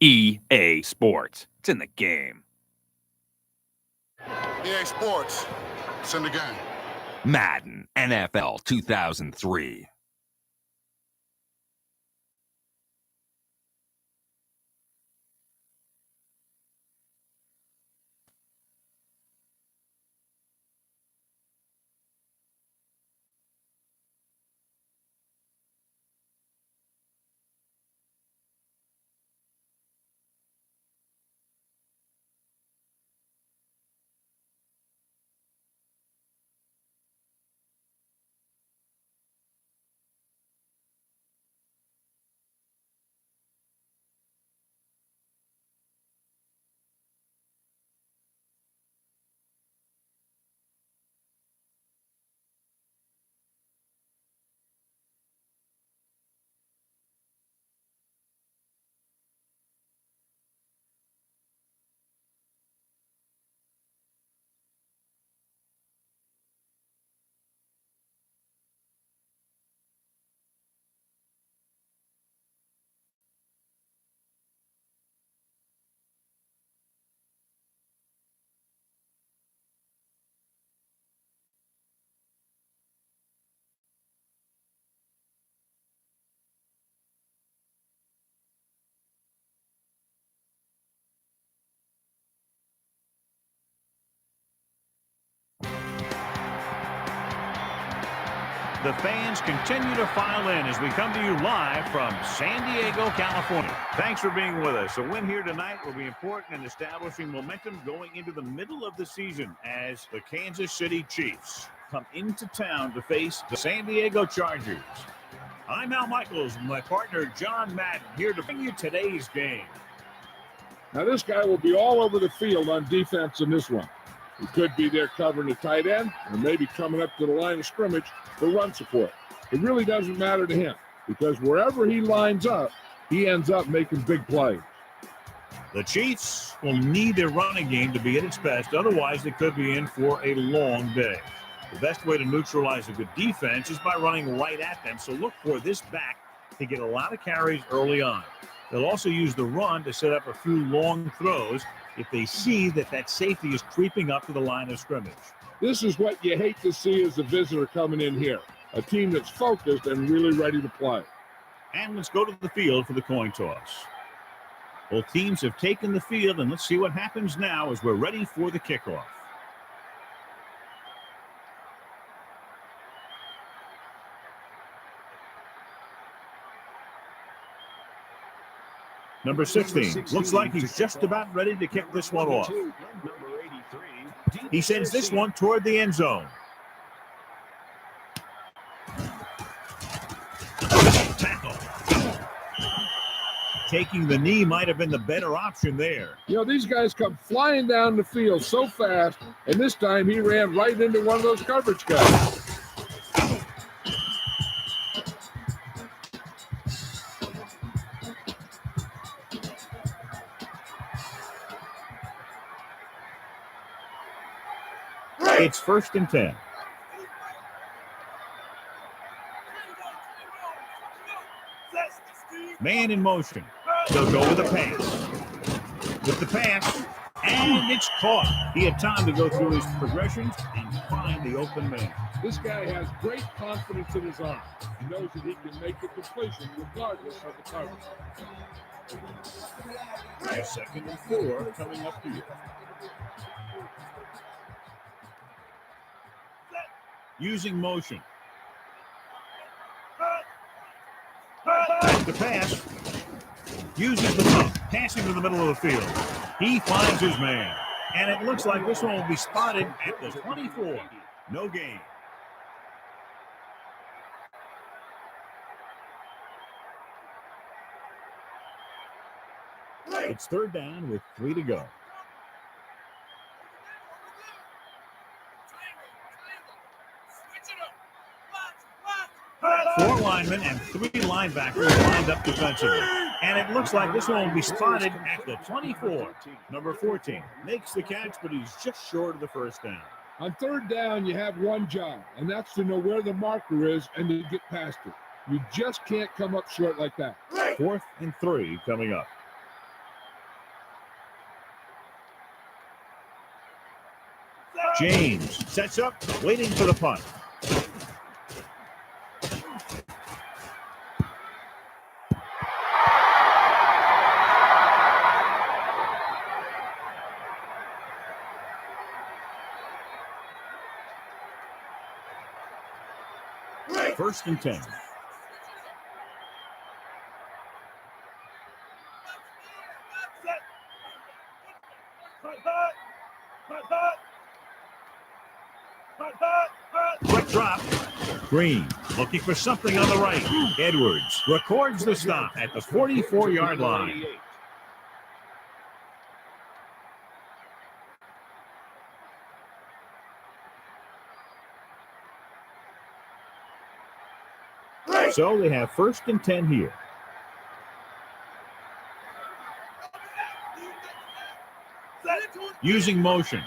EA Sports. It's in the game. EA Sports. It's in the game. Madden NFL 2003. The fans continue to file in as we come to you live from San Diego, California. Thanks for being with us. A win here tonight will be important in establishing momentum going into the middle of the season as the Kansas City Chiefs come into town to face the San Diego Chargers. I'm Al Michaels and my partner John Madden here to bring you today's game. Now this guy will be all over the field on defense in this one. He could be there covering the tight end or maybe coming up to the line of scrimmage for run support. It really doesn't matter to him because wherever he lines up, he ends up making big plays. The Chiefs will need their running game to be at its best. Otherwise, they could be in for a long day. The best way to neutralize a good defense is by running right at them. So look for this back to get a lot of carries early on. They'll also use the run to set up a few long throws if they see that safety is creeping up to the line of scrimmage. This is what you hate to see as a visitor coming in here. A team that's focused and really ready to play. And let's go to the field for the coin toss. Both teams have taken the field, and let's see what happens now as we're ready for the kickoff. Number 16, looks like he's just about ready to kick this one off. He sends this one toward the end zone. Tackle. Taking the knee might have been the better option there. You know, these guys come flying down the field so fast, and this time he ran right into one of those coverage guys. It's 1st and 10. Man in motion. They'll go with a pass. With the pass, and it's caught. He had time to go through his progressions and find the open man. This guy has great confidence in his arm. He knows that he can make the completion regardless of the coverage. A 2nd and 4 coming up here. Using motion. The pass. Uses the pump. Passing to the middle of the field. He finds his man. And it looks like this one will be spotted at the 24. No gain. It's 3rd down with 3 to go. 4 linemen and 3 linebackers lined up defensively. And it looks like this one will be spotted at the 24. Number 14 makes the catch, but he's just short of the first down. On third down, you have one job, and that's to know where the marker is and to get past it. You just can't come up short like that. 4th and 3 coming up. James sets up, waiting for the punt. First and 10. Quick drop. Green looking for something on the right. Edwards records the stop at the 44-yard line. So they have first and 10 here. Using motion.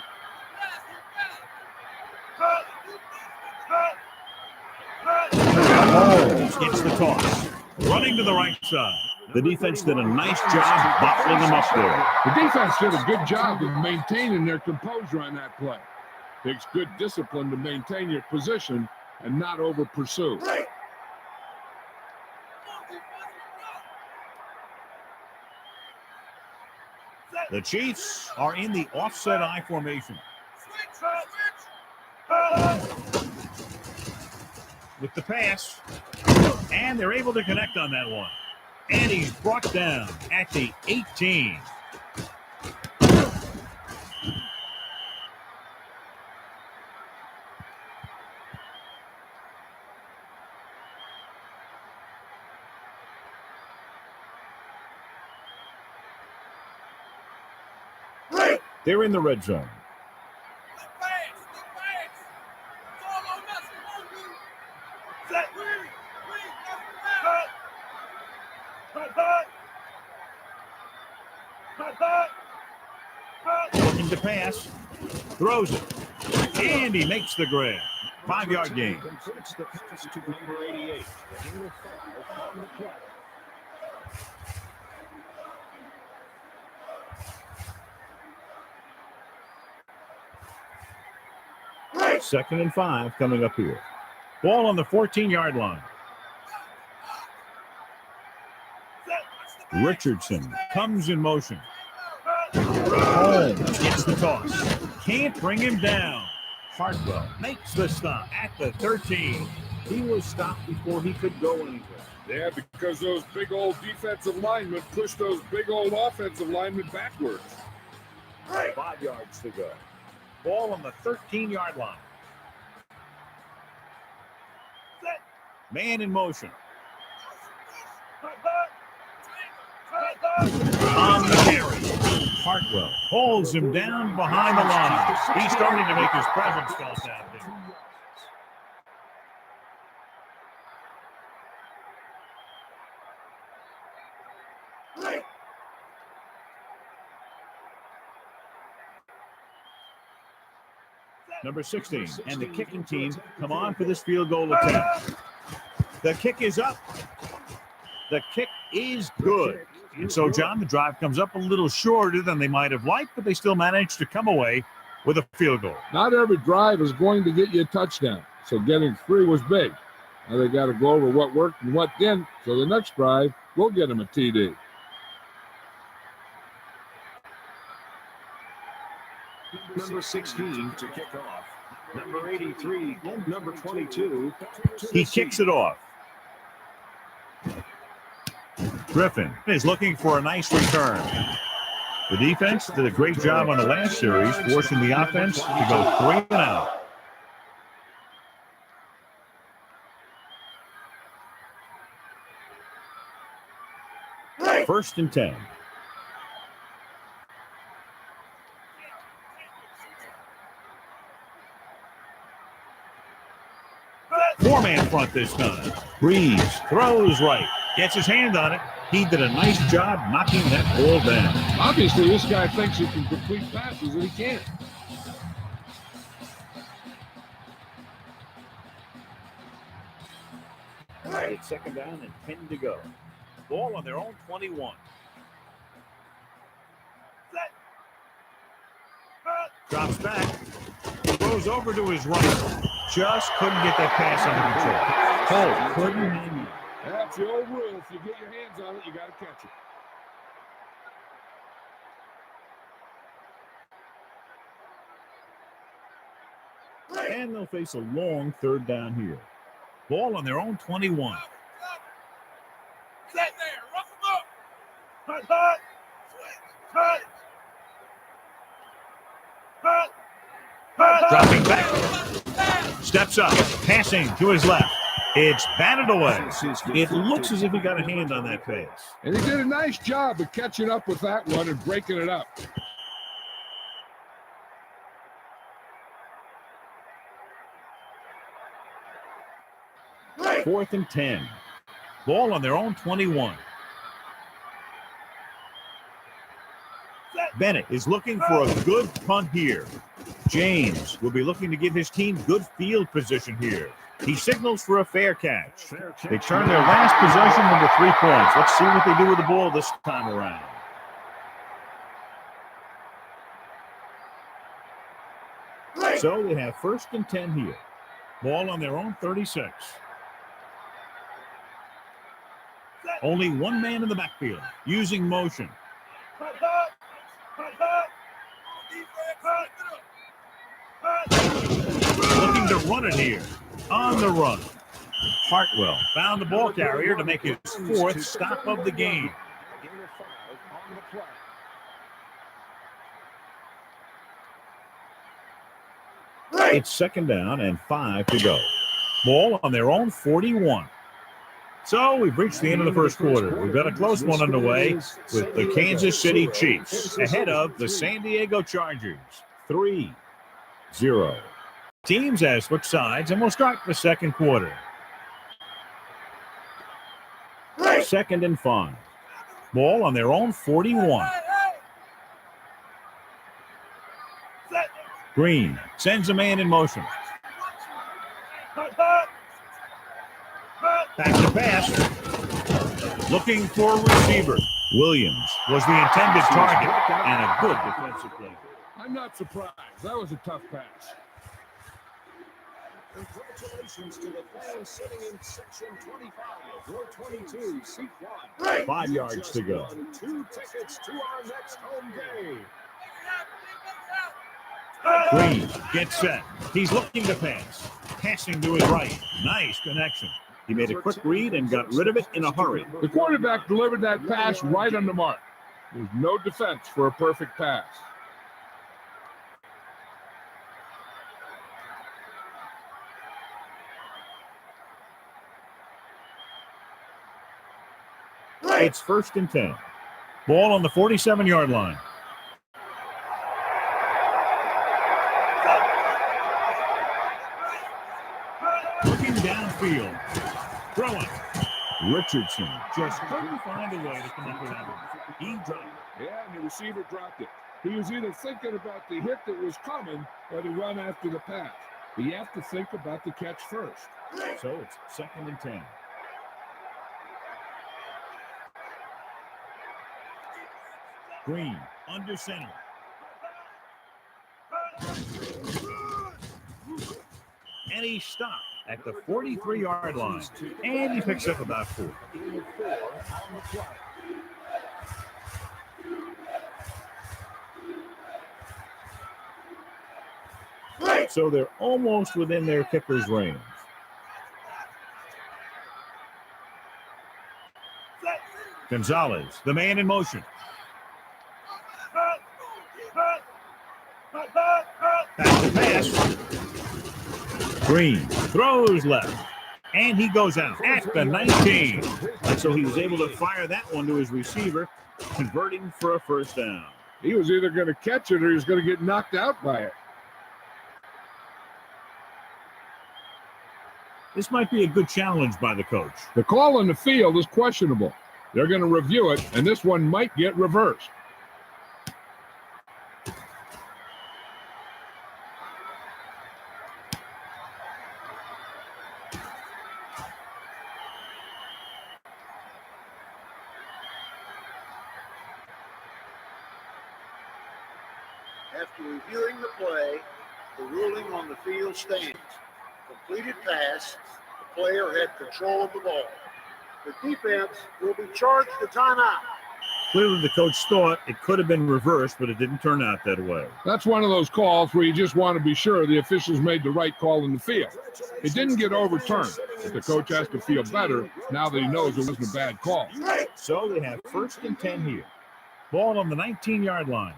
Holmes gets the toss. Running to the right side. The defense did a nice job bottling them up there. The defense did a good job of maintaining their composure on that play. Takes good discipline to maintain your position and not over pursue. The Chiefs are in the offset I formation. With the pass, and they're able to connect on that one. And he's brought down at the 18. They're in the red zone. Looking to pass. Throws it. And he makes the grab. 5-yard gain. Number 88. Second and 5 coming up here. Ball on the 14-yard line. Richardson comes in motion. Holmes gets the toss. Can't bring him down. Hartwell makes the stop at the 13. He was stopped before he could go anywhere. Yeah, because those big old defensive linemen pushed those big old offensive linemen backwards. 5 yards to go. Ball on the 13-yard line. Man in motion. On the carry. Hartwell holds him down behind the line. He's starting to make his presence felt out there. Number 16 and the kicking team come on for this field goal attempt. The kick is up. The kick is good. And so, John, the drive comes up a little shorter than they might have liked, but they still managed to come away with a field goal. Not every drive is going to get you a touchdown, so getting 3 was big. Now they got to go over what worked and what didn't, so the next drive will get them a TD. Number 16 to kick off. Number 83 and number 22. He kicks it off. Griffin is looking for a nice return. The defense did a great job on the last series, forcing the offense to go 3 and out. First and 10. Four-man front this time. Breeze throws right. Gets his hand on it. He did a nice job knocking that ball down. Obviously, this guy thinks he can complete passes, and he can't. All right, it's second down and 10 to go. Ball on their own 21. Drops back. Goes over to his right. Just couldn't get that pass under control. Cole couldn't hang it. That's the old rule. If you get your hands on it, you got to catch it. And they'll face a long third down here. Ball on their own 21. Set there. Rough him up. Hut. Switch. Hut. Dropping back. Steps up. Passing to his left. It's batted away. It looks as if he got a hand on that pass. And he did a nice job of catching up with that one and breaking it up. Fourth and 10. Ball on their own 21. Bennett is looking for a good punt here. James will be looking to give his team good field position here. He signals for a fair catch. They turn their last possession into 3 points. Let's see what they do with the ball this time around. So they have first and 10 here. Ball on their own 36. Only one man in the backfield using motion. Looking to run it here. On the run. Hartwell found the ball carrier to make his fourth stop of the game. It's second down and 5 to go. Ball on their own 41. So we've reached the end of the first quarter. We've got a close one underway with the Kansas City Chiefs ahead of the San Diego Chargers. 3-0. Teams have switched sides, and we'll start the second quarter. Second and 5. Ball on their own 41. Green sends a man in motion. Back to pass. Looking for a receiver. Williams was the intended target and a good defensive play. I'm not surprised. That was a tough pass. Congratulations to the fans sitting in section 25, row 22, seat 1. 5 yards to go. 2 tickets to our next home game. Green gets set. He's looking to pass. Passing to his right. Nice connection. He made a quick read and got rid of it in a hurry. The quarterback delivered that pass right on the mark. There's no defense for a perfect pass. It's first and 10. Ball on the 47-yard line. Looking downfield. Throwing. Richardson just couldn't find a way to connect with that one. He dropped it. Yeah, and the receiver dropped it. He was either thinking about the hit that was coming or the run after the pass. But you have to think about the catch first. So it's second and 10. Green under center. And he stopped at the 43-yard line. And he picks up about 4. So they're almost within their kicker's range. Gonzalez, the man in motion. Back to pass. Green throws left. And he goes out at the 19. And so he was able to fire that one to his receiver, converting for a first down. He was either going to catch it or he was going to get knocked out by it. This might be a good challenge by the coach. The call on the field is questionable. They're going to review it, and this one might get reversed. After reviewing the play, the ruling on the field stands. Completed pass, the player had control of the ball. The defense will be charged a timeout. Clearly the coach thought it could have been reversed, but it didn't turn out that way. That's one of those calls where you just want to be sure the officials made the right call in the field. It didn't get overturned, but the coach has to feel better now that he knows it wasn't a bad call. So they have 1st and 10 here. Ball on the 19-yard line.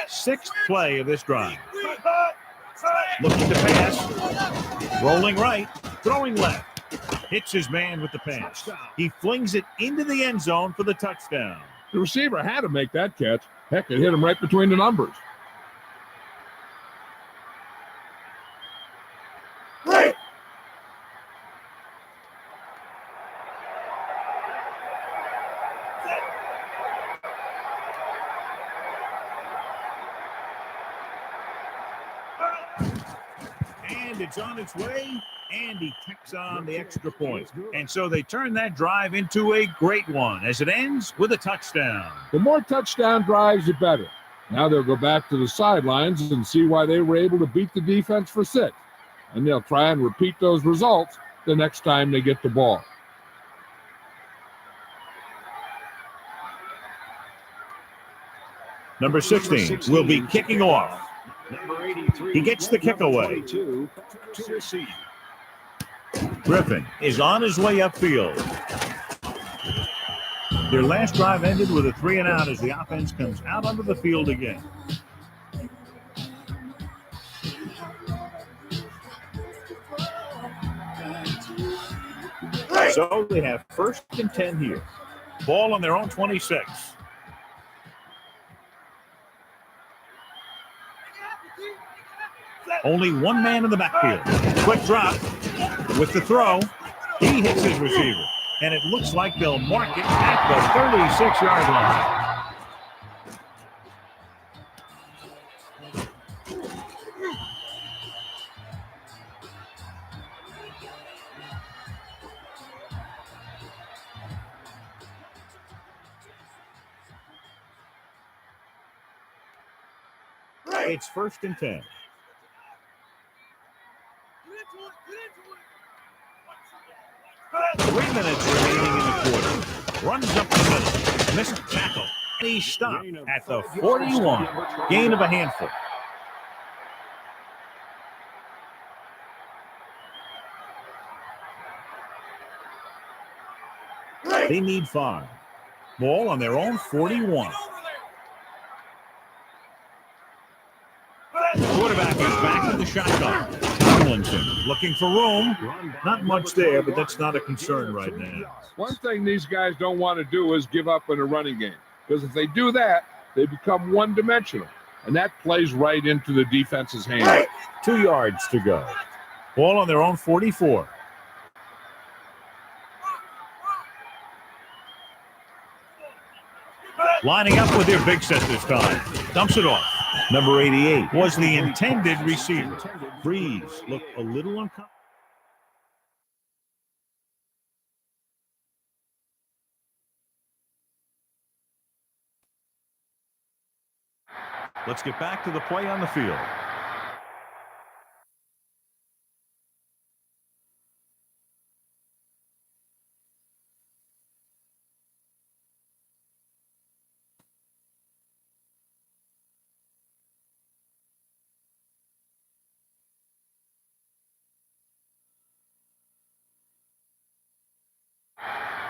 6th play of this drive. Looking to pass. Rolling right. Throwing left. Hits his man with the pass. He flings it into the end zone for the touchdown. The receiver had to make that catch. Heck, it hit him right between the numbers. And it's on its way, and he tacks on the extra point. And so they turn that drive into a great one as it ends with a touchdown. The more touchdown drives, the better. Now they'll go back to the sidelines and see why they were able to beat the defense for 6. And they'll try and repeat those results the next time they get the ball. Number 16 will be kicking off. He gets the kick away. Griffin is on his way upfield. Their last drive ended with a 3-and-out as the offense comes out onto the field again. So they have 1st and 10 here. Ball on their own 26. Only one man in the backfield. Quick drop with the throw. He hits his receiver. And it looks like they'll mark it at the 36-yard line. It's 1st and 10. Three minutes remaining in the quarter. Runs up the middle. Missed tackle. And he stopped at the 41. Gain of a handful. They need 5. Ball on their own 41. The quarterback is back in the shotgun. Tomlinson looking for room. Not much there, but that's not a concern right now. One thing these guys don't want to do is give up in a running game. Because if they do that, they become one-dimensional. And that plays right into the defense's hands. 2 yards to go. Ball on their own 44. Lining up with their big set this time. Dumps it off. Number 88 was the intended receiver. Breeze looked a little uncomfortable. Let's get back to the play on the field.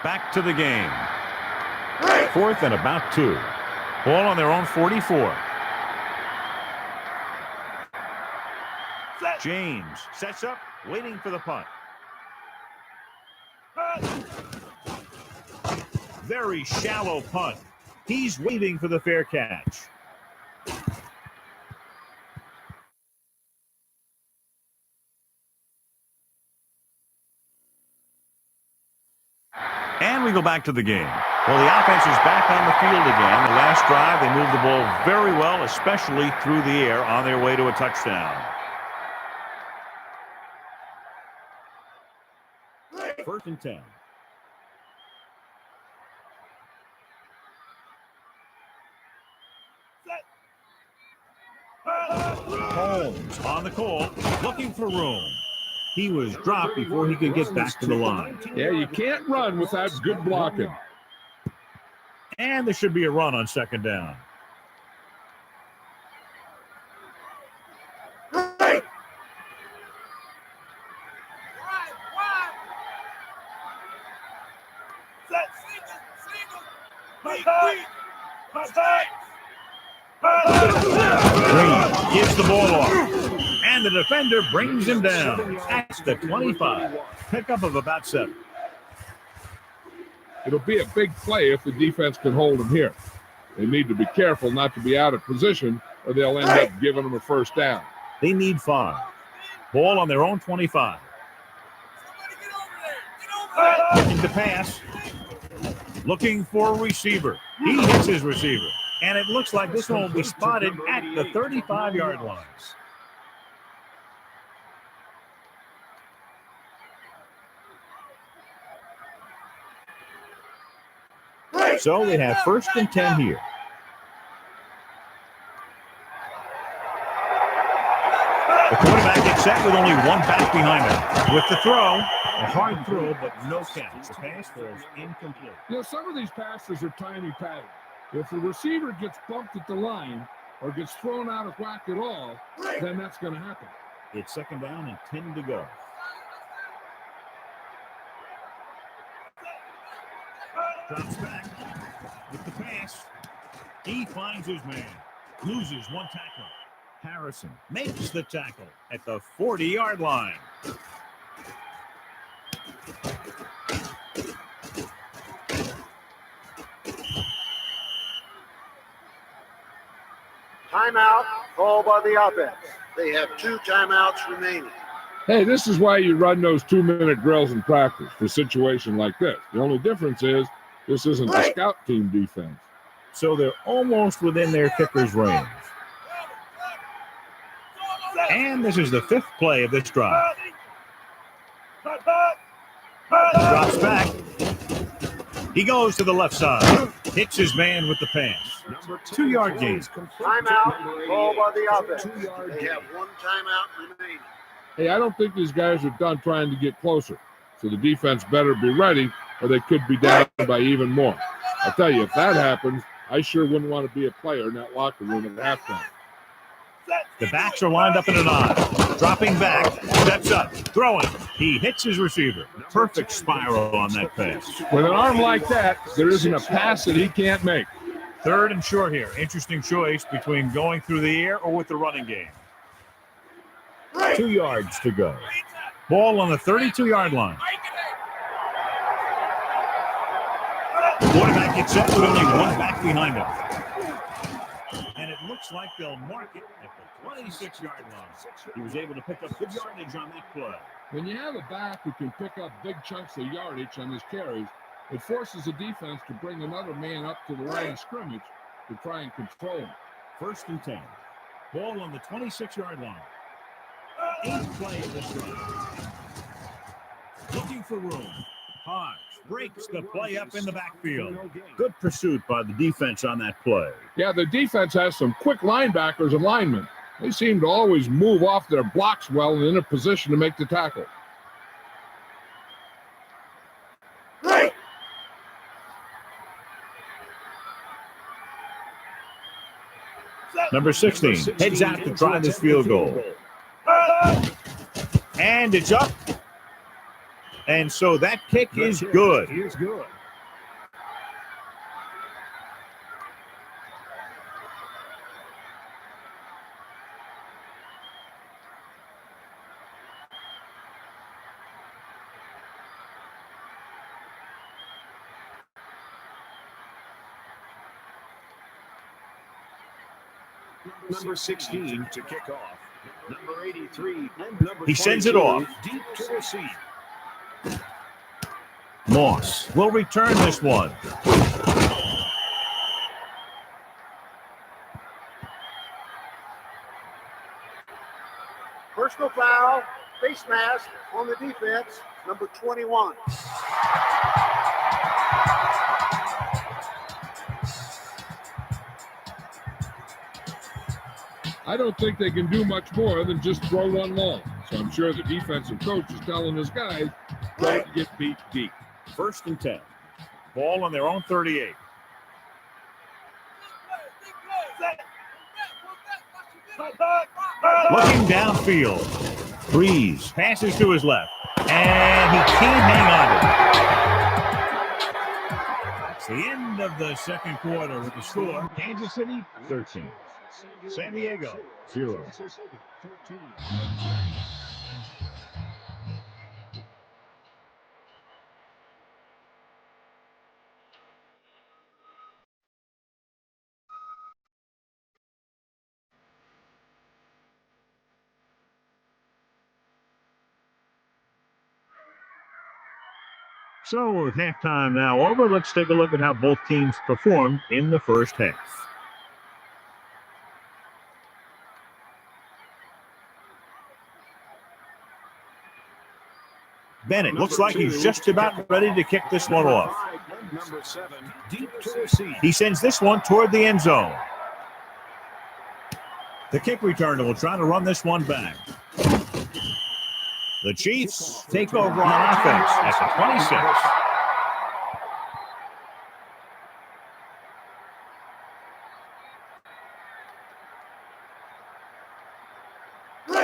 Back to the game. 4th and about 2. Ball on their own 44. James sets up, waiting for the punt. Very shallow punt. He's waiting for the fair catch. And we go back to the game. Well, the offense is back on the field again. The last drive, they moved the ball very well, especially through the air on their way to a touchdown. First and 10. Holmes on the call, looking for room. He was dropped before he could get back to the line. Yeah, you can't run without good blocking. And there should be a run on second down. Green gives the ball off. And the defender brings him down at the 25. Pickup of about 7. It'll be a big play if the defense can hold him here. They need to be careful not to be out of position or they'll end up giving them a first down. They need 5. Ball on their own 25. Looking to pass. Looking for a receiver. He hits his receiver. And it looks like this one will be spotted at the 35-yard line. So they have first and 10 here. The quarterback gets set with only one back behind him. With the throw, a hard throw, but no catch. The pass falls incomplete. You know, some of these passes are tiny patterns. If the receiver gets bumped at the line or gets thrown out of whack at all, then that's going to happen. It's second down and 10 to go. Drops back with the pass. He finds his man. Loses one tackle. Harrison makes the tackle at the 40-yard line. Timeout called by the offense. They have 2 timeouts remaining. Hey, this is why you run those 2-minute drills in practice for a situation like this. The only difference is this isn't a scout team defense. So they're almost within their kicker's range. And this is the 5th play of this drive. Drops back. He goes to the left side. Hits his man with the pass. 2-yard gain. Timeout called by the offense. They have 1 timeout remaining. Hey, I don't think these guys are done trying to get closer. So the defense better be ready or they could be down by even more. I'll tell you, if that happens, I sure wouldn't want to be a player in that locker room at halftime. The backs are lined up in an I. Dropping back, steps up, throwing. He hits his receiver. Perfect spiral on that pass. With an arm like that, there isn't a pass that he can't make. 3rd and short here. Interesting choice between going through the air or with the running game. 2 yards to go. Ball on the 32-yard line. Quarterback gets set with only one back behind him. And it looks like they'll mark it at the 26-yard line. He was able to pick up good yardage on that play. When you have a back who can pick up big chunks of yardage on his carries, it forces the defense to bring another man up to the line of scrimmage to try and control him. First and 10. Ball on the 26-yard line. 8th play of this drive. Looking for room. Hodge breaks the play up in the backfield. Good pursuit by the defense on that play. Yeah, the defense has some quick linebackers and linemen. They seem to always move off their blocks well and in a position to make the tackle. Number 16 heads out to try this field goal. And it's up. And so that kick is good. Number 16 to kick off. Number 83 and number He sends it off. Deep to receive. Moss will return this one. Personal foul, face mask on the defense, number 21. I don't think they can do much more than just throw one long. So I'm sure the defensive coach is telling his guys, don't get beat deep. 1st and 10. Ball on their own 38. Looking downfield. Breeze passes to his left. And he can't hang on to it. It's the end of the second quarter with the score. Kansas City 13. San Diego 0. So with halftime now over, let's take a look at how both teams performed in the first half. Bennett looks like he's just about ready to kick this one off. Number 7, deep to receive. He sends this one toward the end zone. The kick returner will try to run this one back. The Chiefs take over on offense at the 26.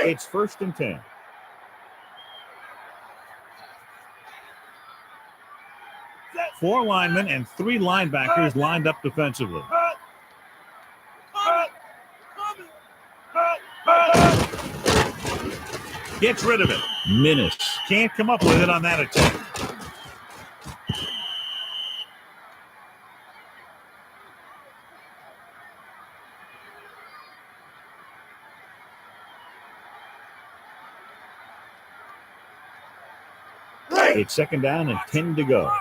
It's 1st and 10. Four linemen and 3 linebackers lined up defensively. Gets rid of it. Minus can't come up with it on that attack. It's 2nd down and 10 to go.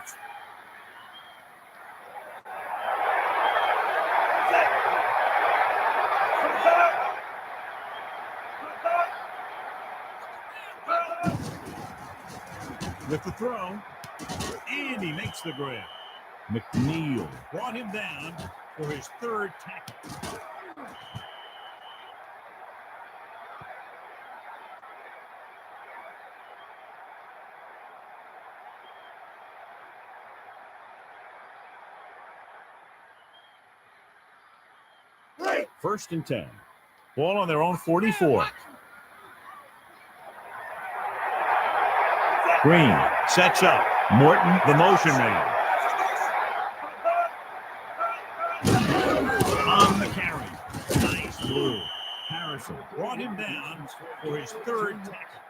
With the throw, and he makes the grab. McNeil brought him down for his 3rd tackle. First and 10. Ball on their own 44. Green sets up. Morton, the motion man. On the carry. Nice blue. Harrison brought him down for his 3rd tackle.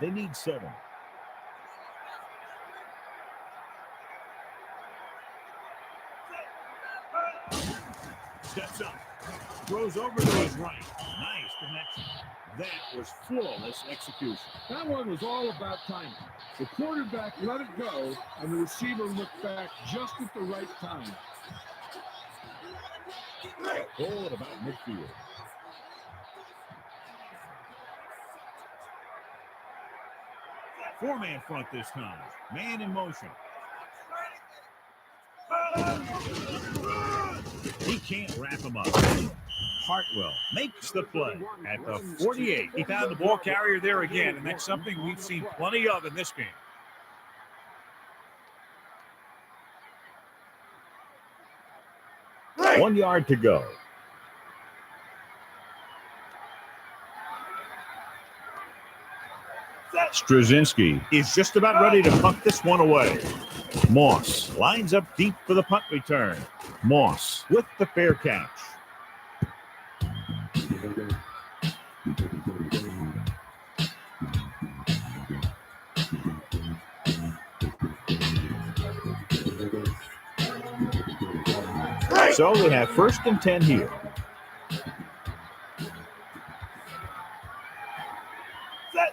They need 7. Steps up. Throws over to his right. Nice connection. That was flawless execution. That one was all about timing. The quarterback let it go, and the receiver looked back just at the right time. Ball at about midfield. Four-man front this time. Man in motion. He can't wrap him up. Hartwell makes the play at the 48. He found the ball carrier there again, and that's something we've seen plenty of in this game. One yard to go. Straczynski is just about ready to punt this one away. Moss lines up deep for the punt return. Moss with the fair catch. So they have 1st and 10 here.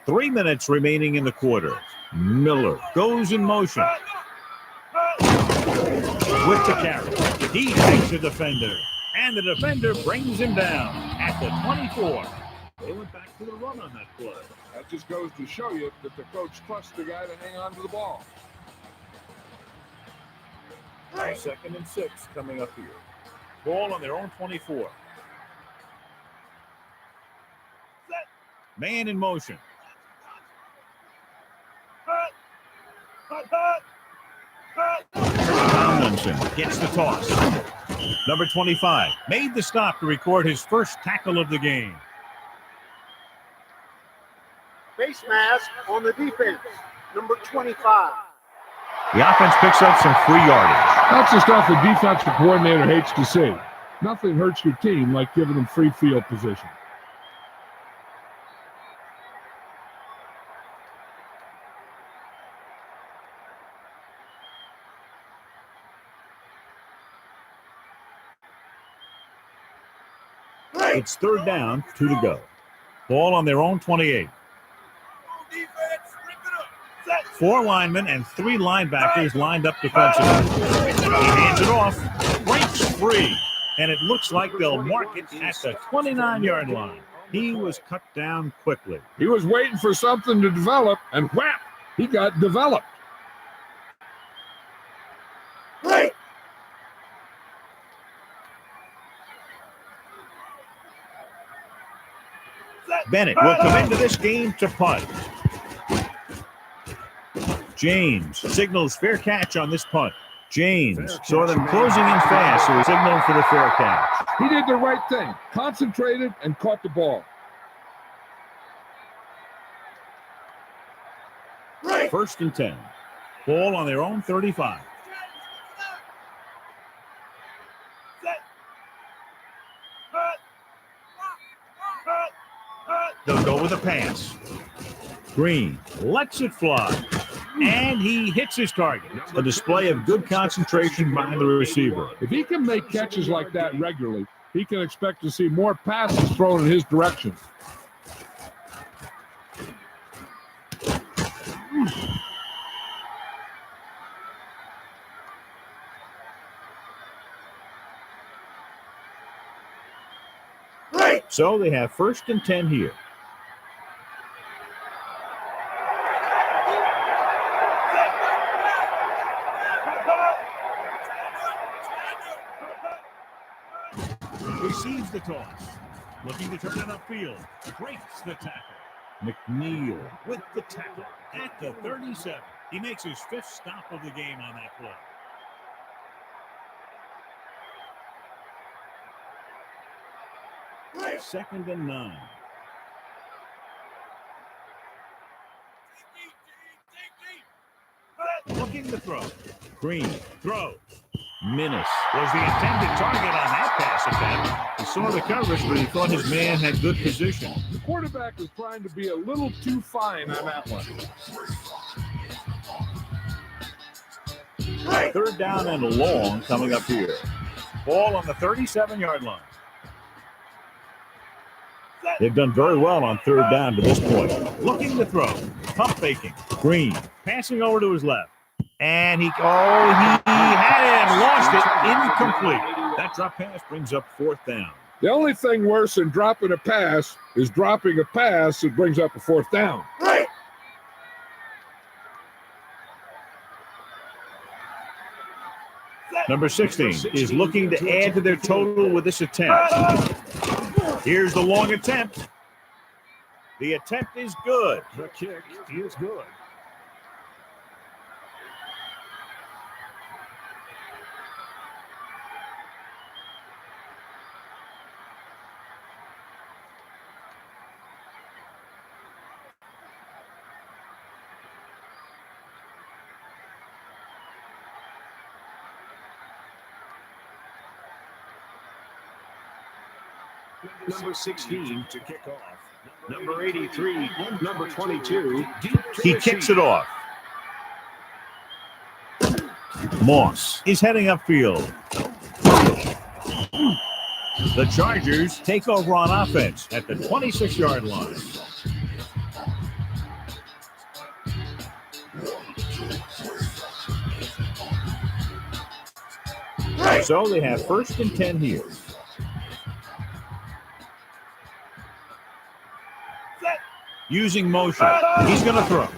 3 minutes remaining in the quarter. Miller goes in motion. With the carry. He takes the defender. And the defender brings him down at the 24. They went back to the run on that play. That just goes to show you that the coach trusts the guy to hang on to the ball. 2nd and 6 coming up here. Ball on their own 24. Man in motion. Tomlinson gets the toss. Number 25 made the stop to record his first tackle of the game. Face mask on the defense, number 25. The offense picks up some free yardage. That's the stuff the defensive coordinator hates to see. Nothing hurts your team like giving them free field position. It's 3rd down, 2 to go. Ball on their own 28. 4 linemen and 3 linebackers lined up defensively. He hands it off, breaks free, and it looks like they'll mark it at the 29-yard line. He was cut down quickly. He was waiting for something to develop, and whap, he got developed. Bennett will come into this game to punt. James signals fair catch on this punt. James saw them closing in fast, so he signaled for the fair catch. He did the right thing, concentrated and caught the ball. 1st and 10. Ball on their own 35. They'll go with a pass. Green lets it fly, and he hits his target. A display of good concentration by the receiver. If he can make catches like that regularly, he can expect to see more passes thrown in his direction. So they have 1st and 10 here. Receives the toss. Looking to turn it upfield. Breaks the tackle. McNeil with the tackle at the 37. He makes his 5th stop of the game on that play. Second and 9. Looking to throw. Green throws. Minnis was the intended target on that pass attempt. He saw the coverage, but he thought his man had good position. The quarterback was trying to be a little too fine on that one. 3rd down and long coming up here. Ball on the 37-yard line. They've done very well on 3rd down to this point. Looking to throw. Pump faking. Green passing over to his left. And he had it and lost it. Incomplete. That drop pass brings up 4th down. The only thing worse than dropping a pass is dropping a pass that brings up a 4th down. Number 16 is looking to add to their total with this attempt. Here's the long attempt. The attempt is good. The kick is good. Number 16 to kick off. Number 83, number 22. He kicks it off. Moss is heading upfield. The Chargers take over on offense at the 26-yard line. So they have 1st and 10 here. Using motion. He's going to throw.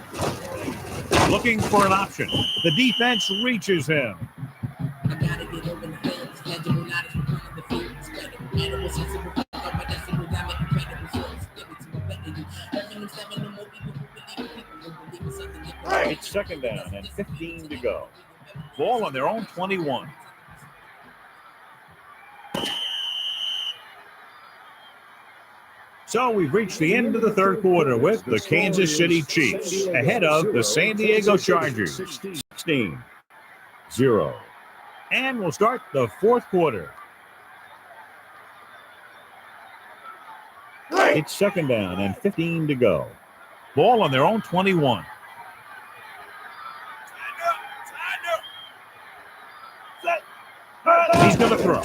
Looking for an option. The defense reaches him. It's 2nd down and 15 to go. Ball on their own 21. So we've reached the end of the 3rd quarter with the Kansas City Chiefs ahead of the San Diego Chargers, 16-0. And we'll start the 4th quarter. It's 2nd down and 15 to go. Ball on their own 21. He's going to throw.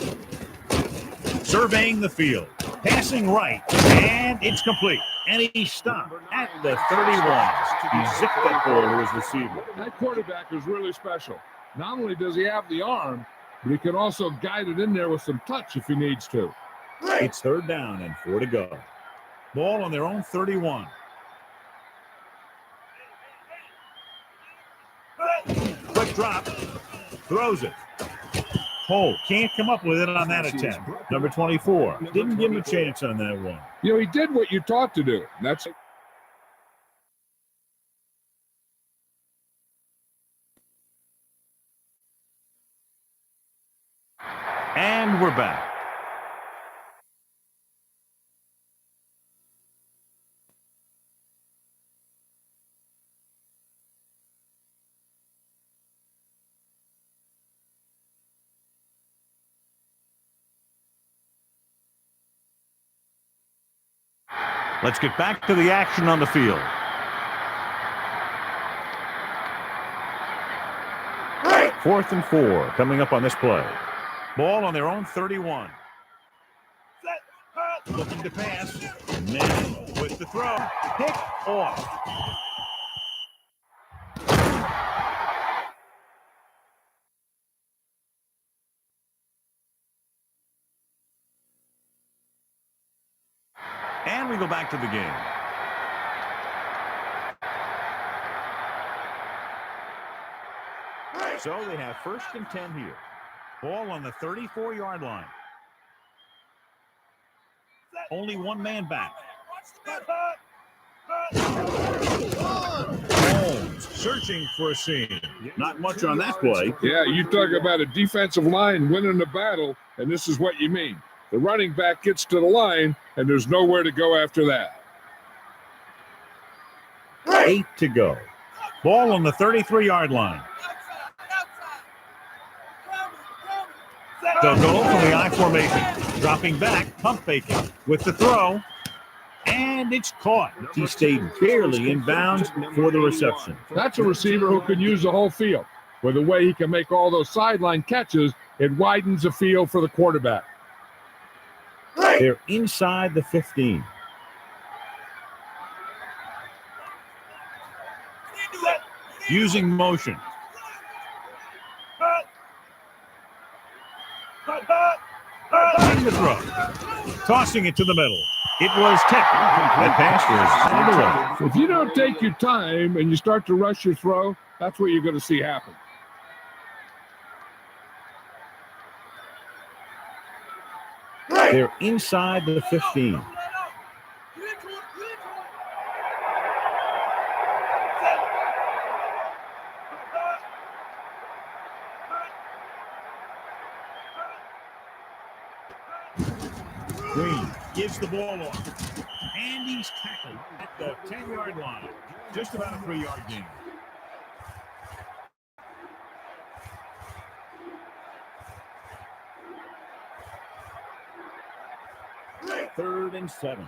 Surveying the field. Passing right. And it's complete. And he stopped at the 31. He zipped that ball to his receiver. That quarterback is really special. Not only does he have the arm, but he can also guide it in there with some touch if he needs to. It's 3rd down and 4 to go. Ball on their own 31. Quick drop. Throws it. Cole can't come up with it on that attempt. Number 24. Didn't give him a chance on that one. You know, he did what you taught to do. That's it. And we're back. Let's get back to the action on the field. Fourth and 4 coming up on this play. Ball on their own 31. Looking to pass. Madden with the throw. Pick off. And we go back to the game. So they have 1st and 10 here. Ball on the 34-yard line. Only one man back. Holmes searching for a seam. Not much on that play. Yeah, you talk about a defensive line winning the battle, and this is what you mean. The running back gets to the line, and there's nowhere to go after that. 8 to go. Ball on the 33-yard line. They'll go from the I formation. Dropping back, pump faking with the throw. And it's caught. He stayed barely in bounds for the reception. That's a receiver who can use the whole field. With the way he can make all those sideline catches, it widens the field for the quarterback. They're inside the 15. Using motion. In the throw. Tossing it to the middle. It was technical. That pass was on the way. If you don't take your time and you start to rush your throw, that's what you're going to see happen. They're inside the 15. Green gives the ball off. And he's tackled at the 10-yard line. Just about a 3-yard gain. Third and 7.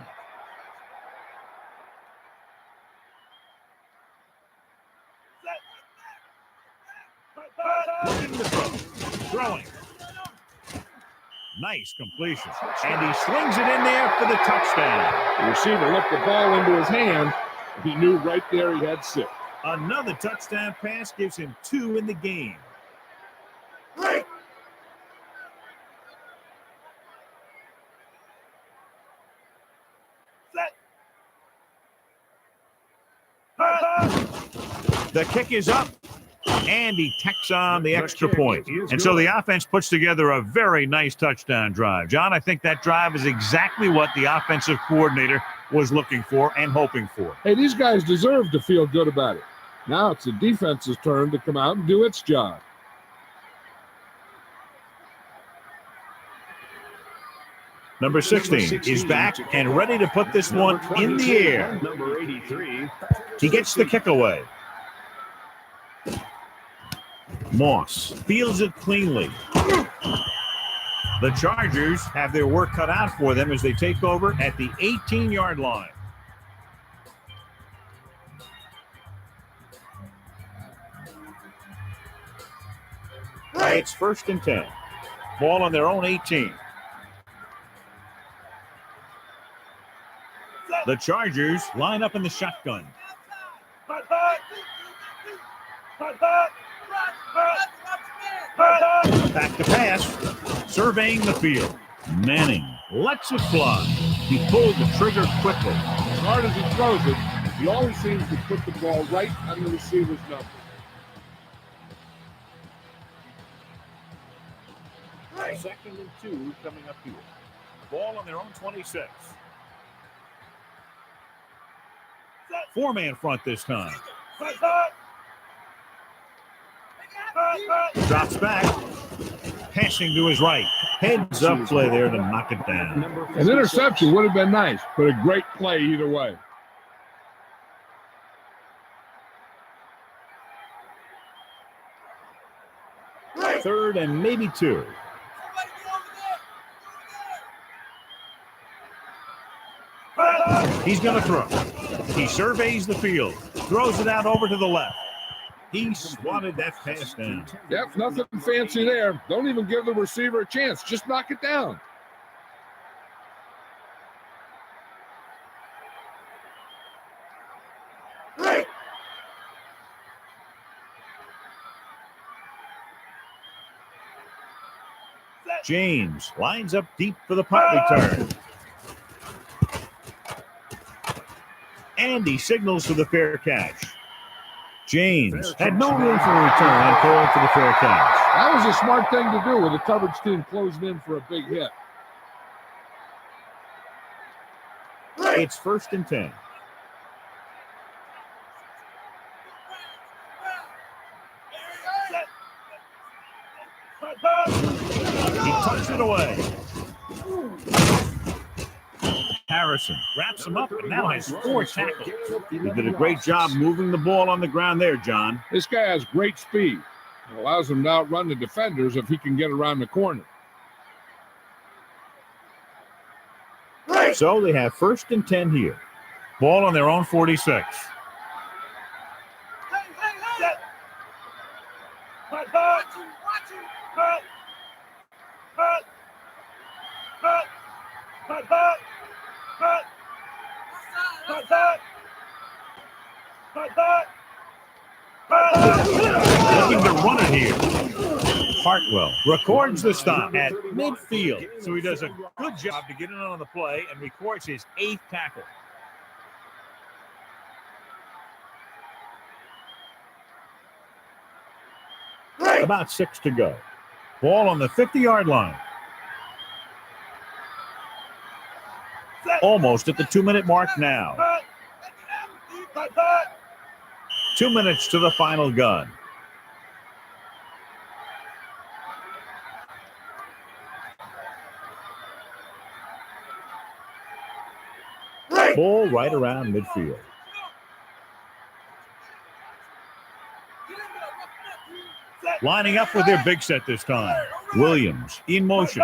Looking to throw. Throwing. Nice completion. And he slings it in there for the touchdown. The receiver let the ball into his hand. He knew right there he had 6. Another touchdown pass gives him 2 in the game. The kick is up, and he tacks on the extra point. And so the offense puts together a very nice touchdown drive. John, I think that drive is exactly what the offensive coordinator was looking for and hoping for. Hey, these guys deserve to feel good about it. Now it's the defense's turn to come out and do its job. Number 16 is back and ready to put this one in the air. Number 83. He gets the kick away. Moss fields it cleanly. The Chargers have their work cut out for them as they take over at the 18-yard line. It's 1st and 10. Ball on their own 18. The Chargers line up in the shotgun. Back to pass. Surveying the field. Manning lets it fly. He pulled the trigger quickly. As hard as he throws it, he always seems to put the ball right on the receiver's number. Second and 2 coming up here. Ball on their own 26. Four-man front this time. Drops back. Passing to his right. Heads up play there to knock it down. An interception would have been nice, but a great play either way. Third and maybe 2. He's going to throw. He surveys the field. Throws it out over to the left. He swatted that pass down. Yep, nothing fancy there. Don't even give the receiver a chance. Just knock it down. James lines up deep for the punt return. And he signals for the fair catch. James had no room for a return and called for the fair catch. That was a smart thing to do with the coverage team closing in for a big hit. It's 1st and 10. He tucks it away. Harrison wraps him up and now has 4 tackles. He did a great job moving the ball on the ground there, John. This guy has great speed. It allows him to outrun the defenders if he can get around the corner. So they have 1st and 10 here. Ball on their own 46. Looking to run it here. Hartwell records the stop at midfield. So he does a good job to get in on the play and records his 8th tackle. About 6 to go. Ball on the 50-yard line. Almost at the 2-minute mark now. 2 minutes to the final gun. Ball right around midfield. Lining up with their big set this time. Williams in motion.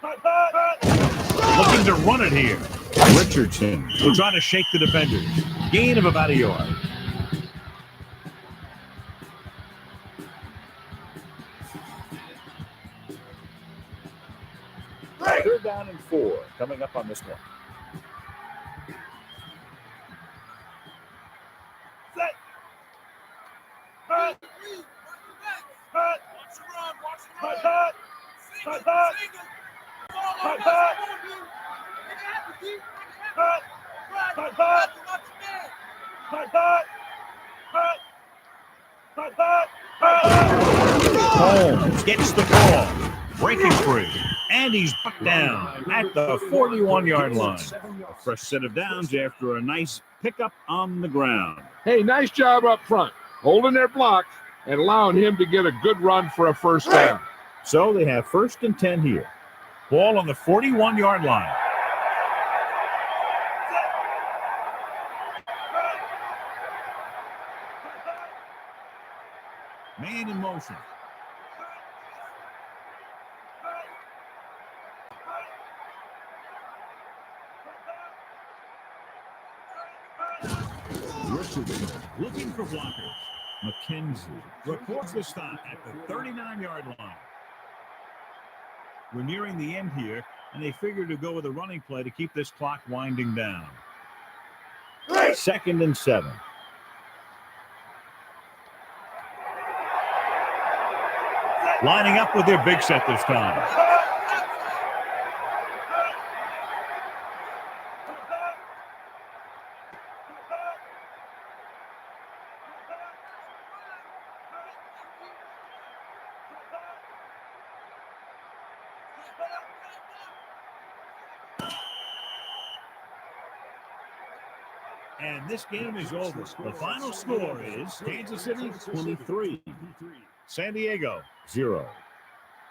Looking to run it here. Richardson will try to shake the defenders. Gain of about a yard. Third down and 4 coming up on this one. Hut. Hut, hut. Hut, hut. Hut. Hut, hut. Holmes gets the ball, breaking free, and he's put down at the 41-yard line. A fresh set of downs after a nice pickup on the ground. Hey, nice job up front, holding their block and allowing him to get a good run for a first down. So they have 1st and 10 here. Ball on the 41-yard line. Man in motion. Looking for blockers. McKenzie reports the stop at the 39-yard line. We're nearing the end here, and they figure to go with a running play to keep this clock winding down. 2nd and 7. Lining up with their big set this time. And this game is over. The final score is Kansas City 23, San Diego 0.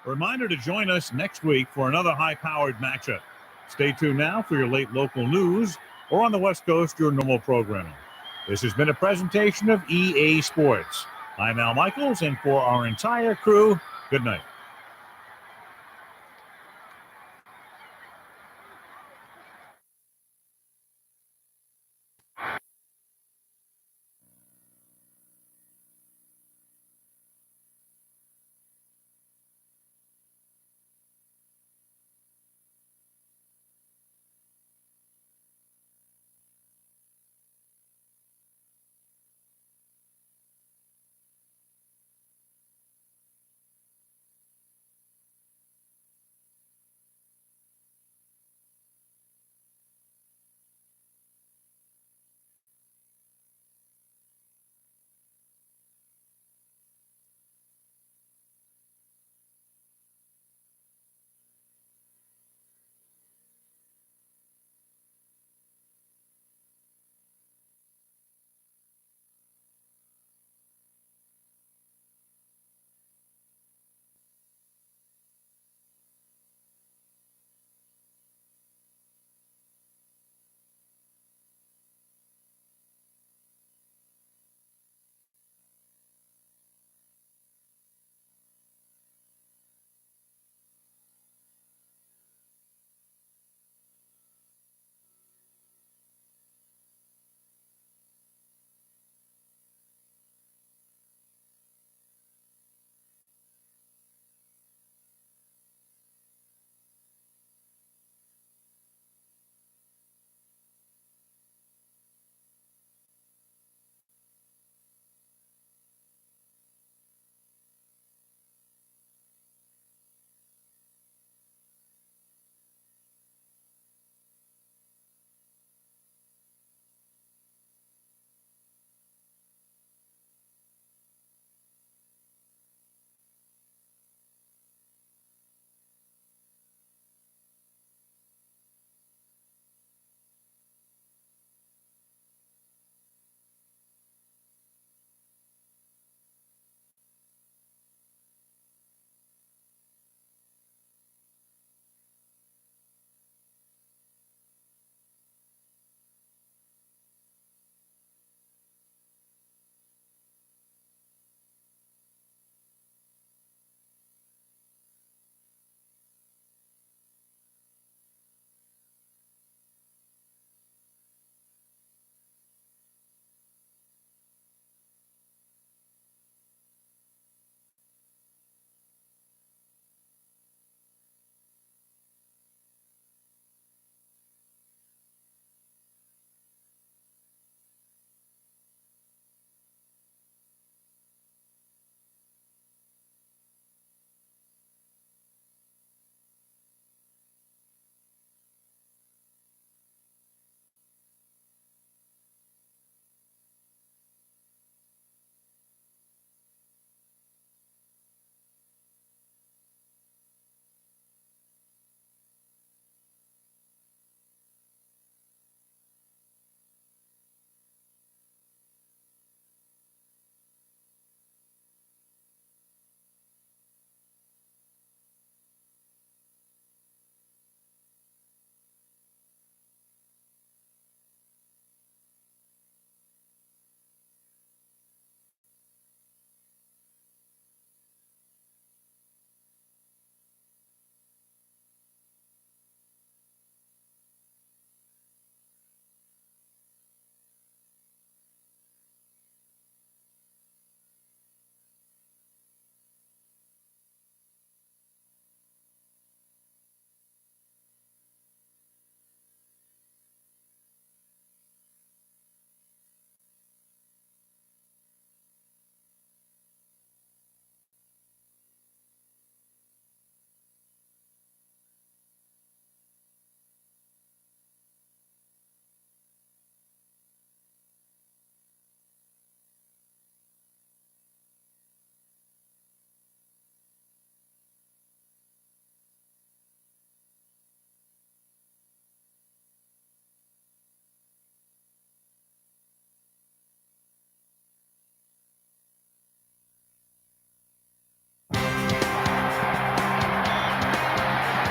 Reminder to join us next week for another high-powered matchup. Stay tuned now for your late local news or on the West Coast, your normal programming. This has been a presentation of EA Sports. I'm Al Michaels, and for our entire crew, good night.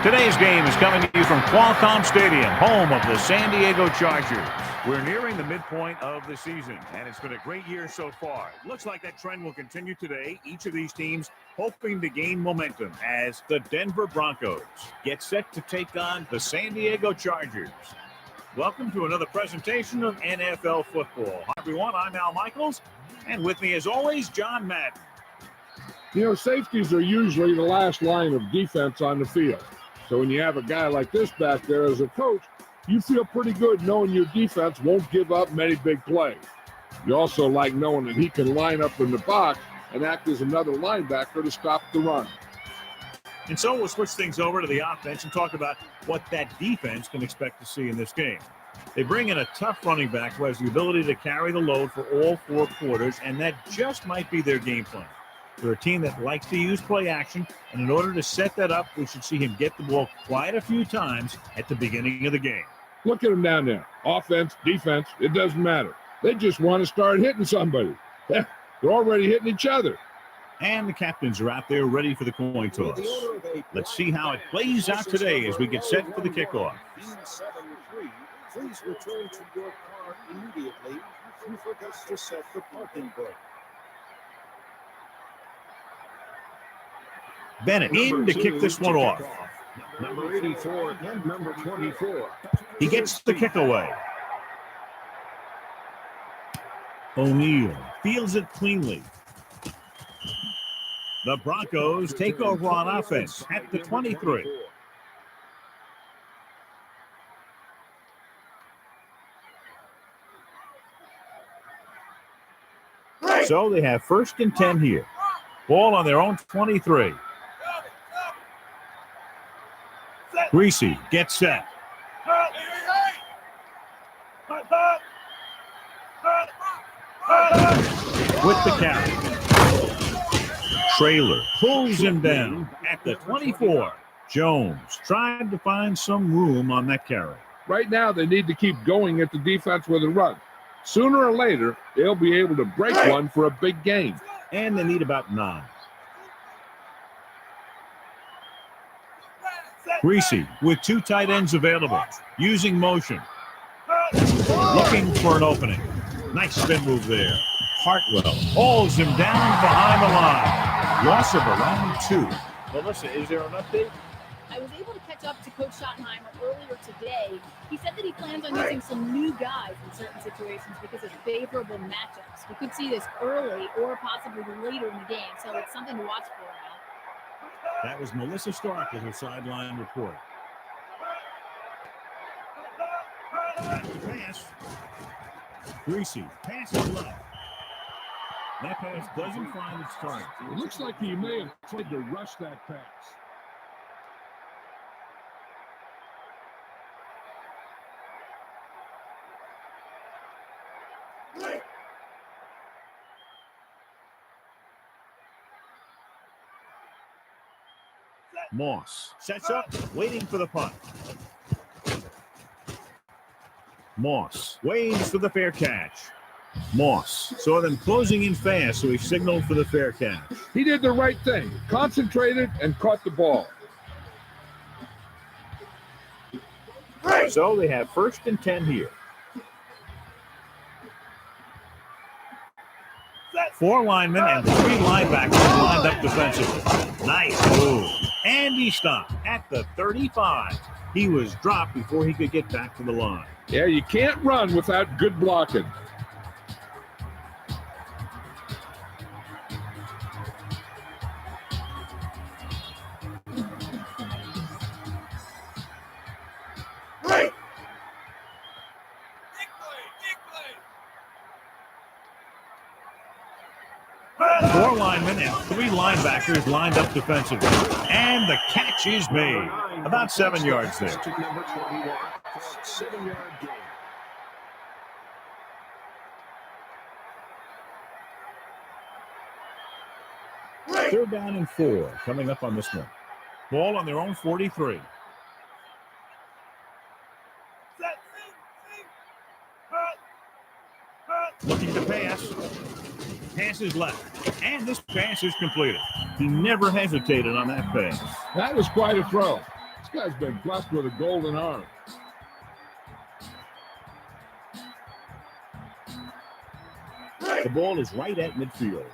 Today's game is coming to you from Qualcomm Stadium, home of the San Diego Chargers. We're nearing the midpoint of the season, and it's been a great year so far. Looks like that trend will continue today. Each of these teams hoping to gain momentum as the Denver Broncos get set to take on the San Diego Chargers. Welcome to another presentation of NFL football. Hi, everyone. I'm Al Michaels, and with me, as always, John Madden. You know, safeties are usually the last line of defense on the field. So when you have a guy like this back there as a coach, you feel pretty good knowing your defense won't give up many big plays. You also like knowing that he can line up in the box and act as another linebacker to stop the run. And so we'll switch things over to the offense and talk about what that defense can expect to see in this game. They bring in a tough running back who has the ability to carry the load for all four quarters, and that just might be their game plan. They're a team that likes to use play action, and in order to set that up, we should see him get the ball quite a few times at the beginning of the game. Look at them down there. Offense, defense, it doesn't matter. They just want to start hitting somebody. They're already hitting each other. And the captains are out there ready for the coin toss. Let's see how it plays out today as we get set for the kickoff. Please return to your car immediately. You forgot to set the parking brake. Bennett in to kick this one off. Number 84 and number 24. He gets the kick away. O'Neal fields it cleanly. The Broncos take over on offense at the 23. So they have 1st and 10 here. Ball on their own 23. Greasy gets set. With the carry. Trailer pulls him down at the 24. Jones tried to find some room on that carry. Right now, they need to keep going at the defense with a run. Sooner or later, they'll be able to break one for a big game. And they need about 9. Greasy with 2 tight ends available, using motion. Looking for an opening. Nice spin move there. Hartwell holds him down behind the line. Loss of around 2. Melissa, is there an update? I was able to catch up to Coach Schottenheimer earlier today. He said that he plans on using some new guys in certain situations because of favorable matchups. We could see this early or possibly later in the game, so it's something to watch for now. That was Melissa Stark with her sideline report. Pass. Greasy passes left. That pass doesn't find its target. It looks like he may have tried to rush that pass. Moss sets up, waiting for the punt. Moss waits for the fair catch. Moss saw them closing in fast, so he signaled for the fair catch. He did the right thing, concentrated and caught the ball. So they have 1st and 10 here. 4 linemen and 3 linebackers lined up defensively. Nice move. And he stopped at the 35. He was dropped before he could get back to the line. Yeah, you can't run without good blocking. Four linemen and 3 linebackers lined up defensively. And the catch is made. About 7 yards there. Number 21. 7-yard gain. Third down and 4 coming up on this one. Ball on their own 43. Looking to pass. Pass is left. And this pass is completed. He never hesitated on that pass. That was quite a throw. This guy's been blessed with a golden arm. The ball is right at midfield.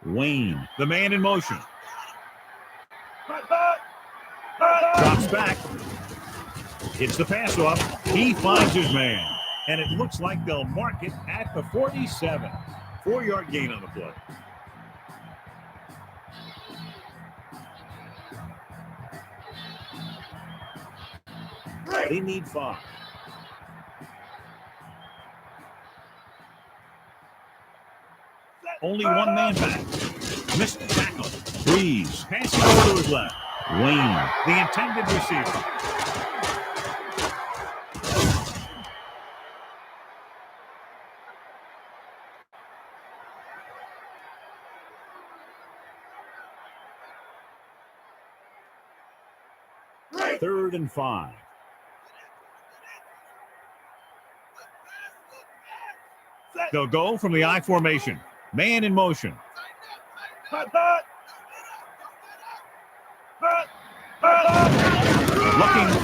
Wayne, the man in motion. Drops back. Hits the pass off. He finds his man. And it looks like they'll mark it at the 47. 4-yard gain on the play. They need 5. Only one man back. Missed the tackle. Breeze passing over to his left. Wayne, the intended receiver. Third and 5. They'll go from the I formation. Man in motion. Looking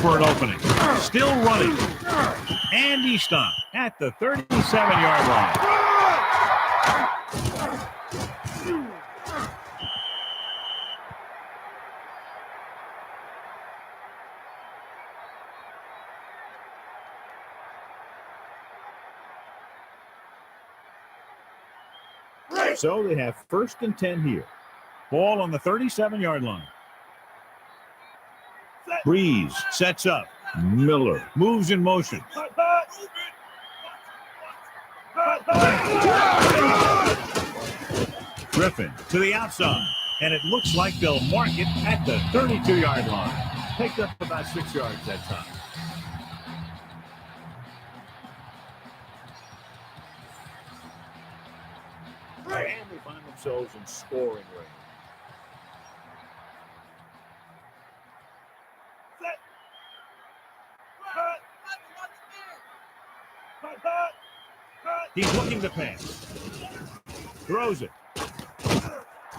for an opening. Still running. And he stopped at the 37-yard line. So they have 1st and 10 here. Ball on the 37-yard line. Breeze sets up. Miller moves in motion. Griffin to the outside. And it looks like they'll mark it at the 32-yard line. Picked up about 6 yards that time. And they find themselves in scoring range. He's looking to pass. Throws it.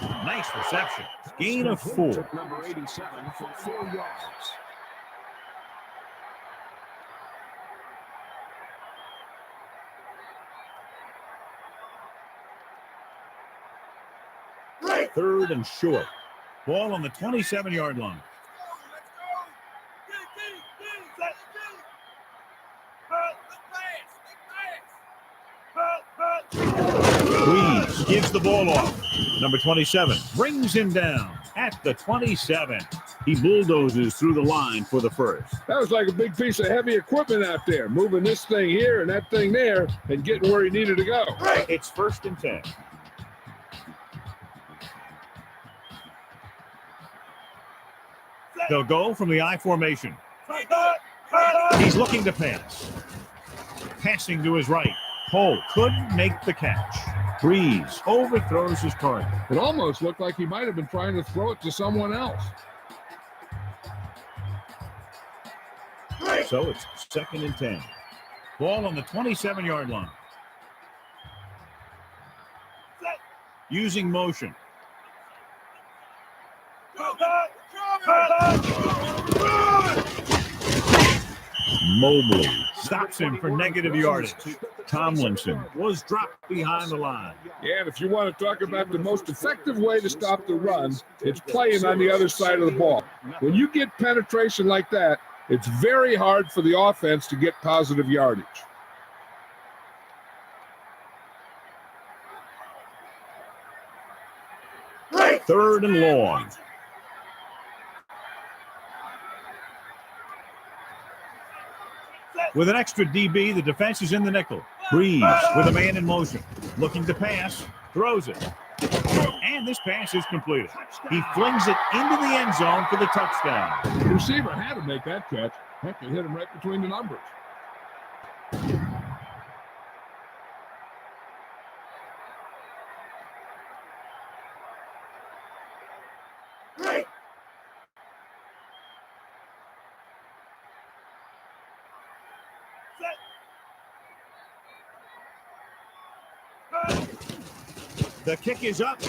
Nice reception. Gain of 4. Number 87 for 4 yards. Third and short. Ball on the 27-yard line. Breeze gives the ball off. Number 27 brings him down at the 27. He bulldozes through the line for the first. That was like a big piece of heavy equipment out there, moving this thing here and that thing there and getting where he needed to go. It's 1st and 10. They'll go from the I formation. He's looking to pass. Passing to his right. Cole couldn't make the catch. Breeze overthrows his target. It almost looked like he might have been trying to throw it to someone else. So it's 2nd and 10. Ball on the 27-yard line. Using motion. Mobley stops him for negative yardage. Tomlinson was dropped behind the line. Yeah, and if you want to talk about the most effective way to stop the run, it's playing on the other side of the ball. When you get penetration like that, it's very hard for the offense to get positive yardage. Third and long. With an extra DB, the defense is in the nickel. Breeze with a man in motion. Looking to pass. Throws it. And this pass is completed. He flings it into the end zone for the touchdown. The receiver had to make that catch. Heck, it hit him right between the numbers. The kick is up.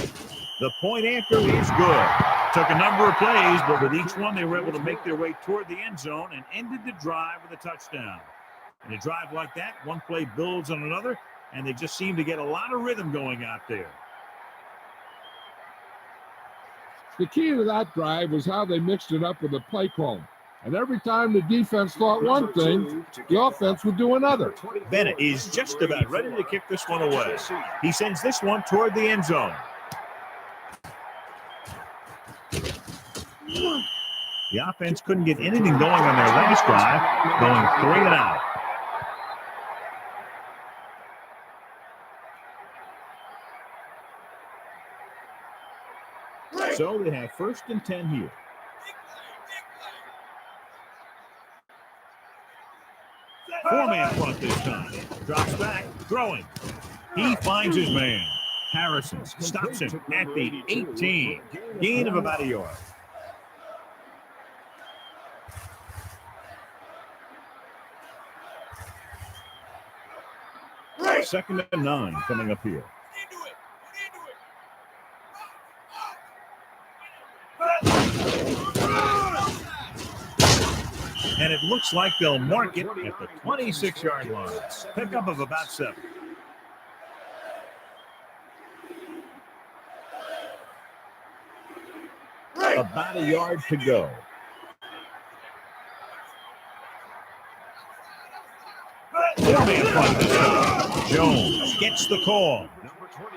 The point after is good. Took a number of plays, but with each one, they were able to make their way toward the end zone and ended the drive with a touchdown. And a drive like that, one play builds on another, and they just seem to get a lot of rhythm going out there. The key to that drive was how they mixed it up with the play calling. And every time the defense thought one thing, the offense would do another. Bennett is just about ready to kick this one away. He sends this one toward the end zone. The offense couldn't get anything going on their last drive, going 3 and out. So they have 1st and 10 here. Four-man front this time. Drops back, throwing. He finds his man. Harrison stops him at the 18. Gain of about a yard. Second and 9 coming up here. And it looks like they'll mark it at the 26-yard line. Pickup of about 7. About a yard to go. Four-man front this time. Jones gets the call.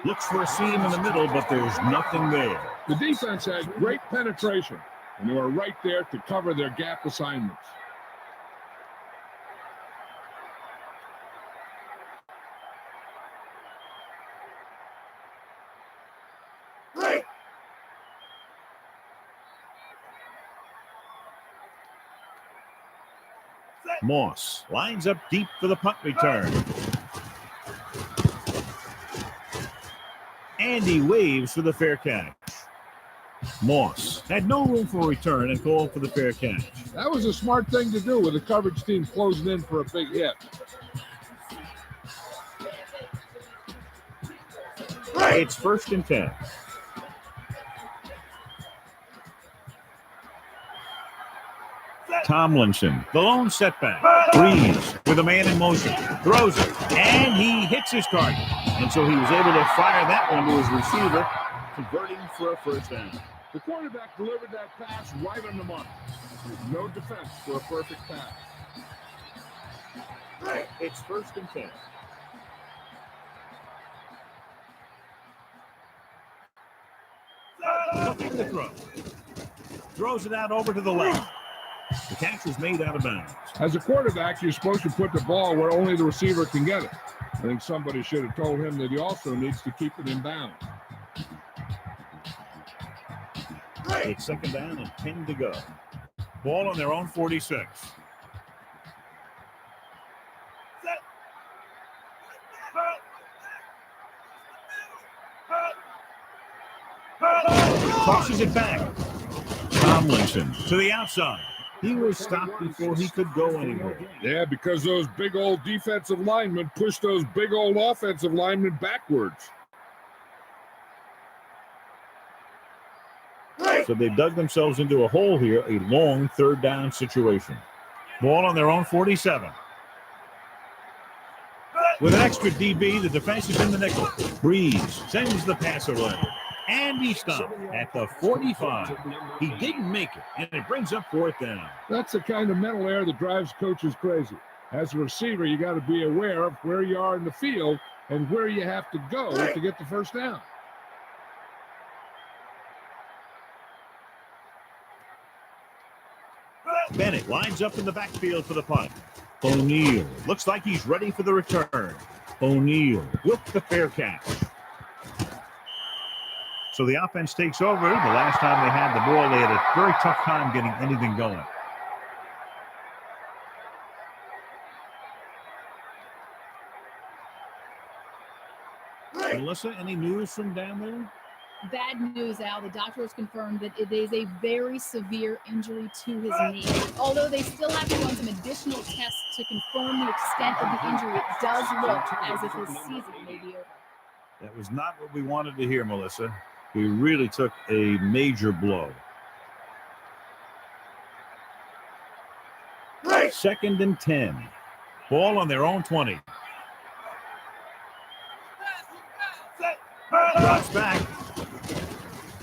Looks for a seam in the middle, but there's nothing there. The defense had great penetration, and they were right there to cover their gap assignments. Moss lines up deep for the punt return. And he waves for the fair catch. Moss had no room for a return and called for the fair catch. That was a smart thing to do with the coverage team closing in for a big hit. It's 1st and 10. Tomlinson, the lone setback. Breeze with a man in motion. Throws it, and he hits his target. And so he was able to fire that one to his receiver, converting for a 1st down. The quarterback delivered that pass right on the mark. There's no defense for a perfect pass. It's 1st and 10. Looking to throw. Throws it out over to the left. The catch was made out of bounds. As a quarterback, you're supposed to put the ball where only the receiver can get it. I think somebody should have told him that he also needs to keep it in bounds. It's 2nd down and 10 to go. Ball on their own 46. Tosses it back. Tomlinson to the outside. He was stopped before he could go anywhere. Yeah, because those big old defensive linemen pushed those big old offensive linemen backwards. So they dug themselves into a hole here, a long 3rd down situation. Ball on their own 47. With an extra DB, the defense is in the nickel. Breeze sends the pass away. And he stopped at the 45. He didn't make it, and it brings up 4th down. That's the kind of mental error that drives coaches crazy. As a receiver, you got to be aware of where you are in the field and where you have to go to get the 1st down. Bennett lines up in the backfield for the punt. O'Neal looks like he's ready for the return. O'Neal with the fair catch. So the offense takes over. The last time they had the ball, they had a very tough time getting anything going. Melissa, any news from down there? Bad news, Al. The doctor has confirmed that it is a very severe injury to his knee. Although they still have to run some additional tests to confirm the extent of the injury, it does look as if his season may be over. That was not what we wanted to hear, Melissa. He really took a major blow. 2nd and 10. Ball on their own 20. Drops back.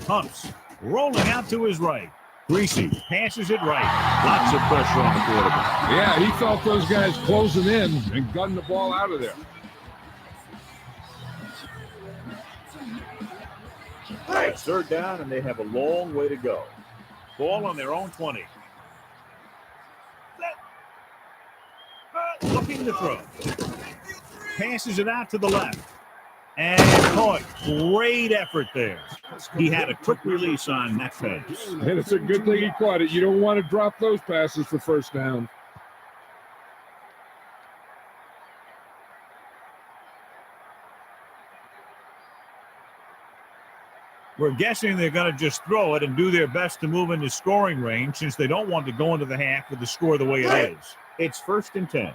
Humps. Rolling out to his right. Greasy passes it right. Lots of pressure on the quarterback. Yeah, he felt those guys closing in and gunned the ball out of there. It's 3rd down, and they have a long way to go. Ball on their own 20. Looking to throw. Passes it out to the left. And caught. Great effort there. He had a quick release on that pass. And it's a good thing he caught it. You don't want to drop those passes for 1st down. We're guessing they're going to just throw it and do their best to move into scoring range since they don't want to go into the half with the score the way it is. It's 1st and 10.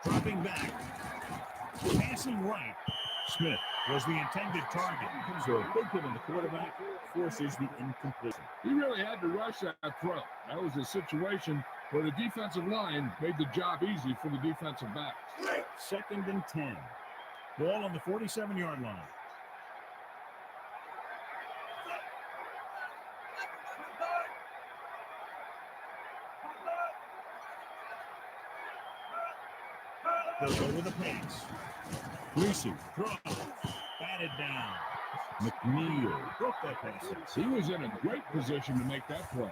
Dropping back. Passing right. Smith was the intended target. So a big hit on the quarterback forces the incompletion. He really had to rush that throw. That was a situation where the defensive line made the job easy for the defensive backs. 2nd and 10. Ball on the 47-yard line. They'll go with a pass. Greasy throws. Batted down. McNeil broke that pass. He was in a great position to make that play.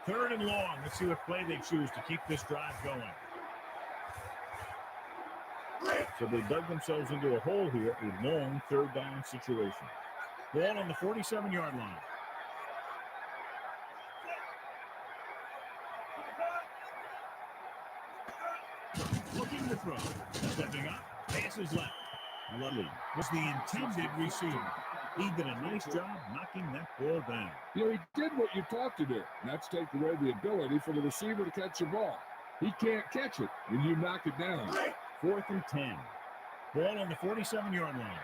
3rd and long. Let's see what play they choose to keep this drive going. So they dug themselves into a hole here, a long 3rd down situation. Ball on the 47-yard line. Looking to throw. Stepping up. Passes left. Ludley was the intended receiver. He did a nice job knocking that ball down. You know, he did what you taught to do. And that's take away the ability for the receiver to catch the ball. He can't catch it when you knock it down. 4th and 10. Ball on the 47-yard line.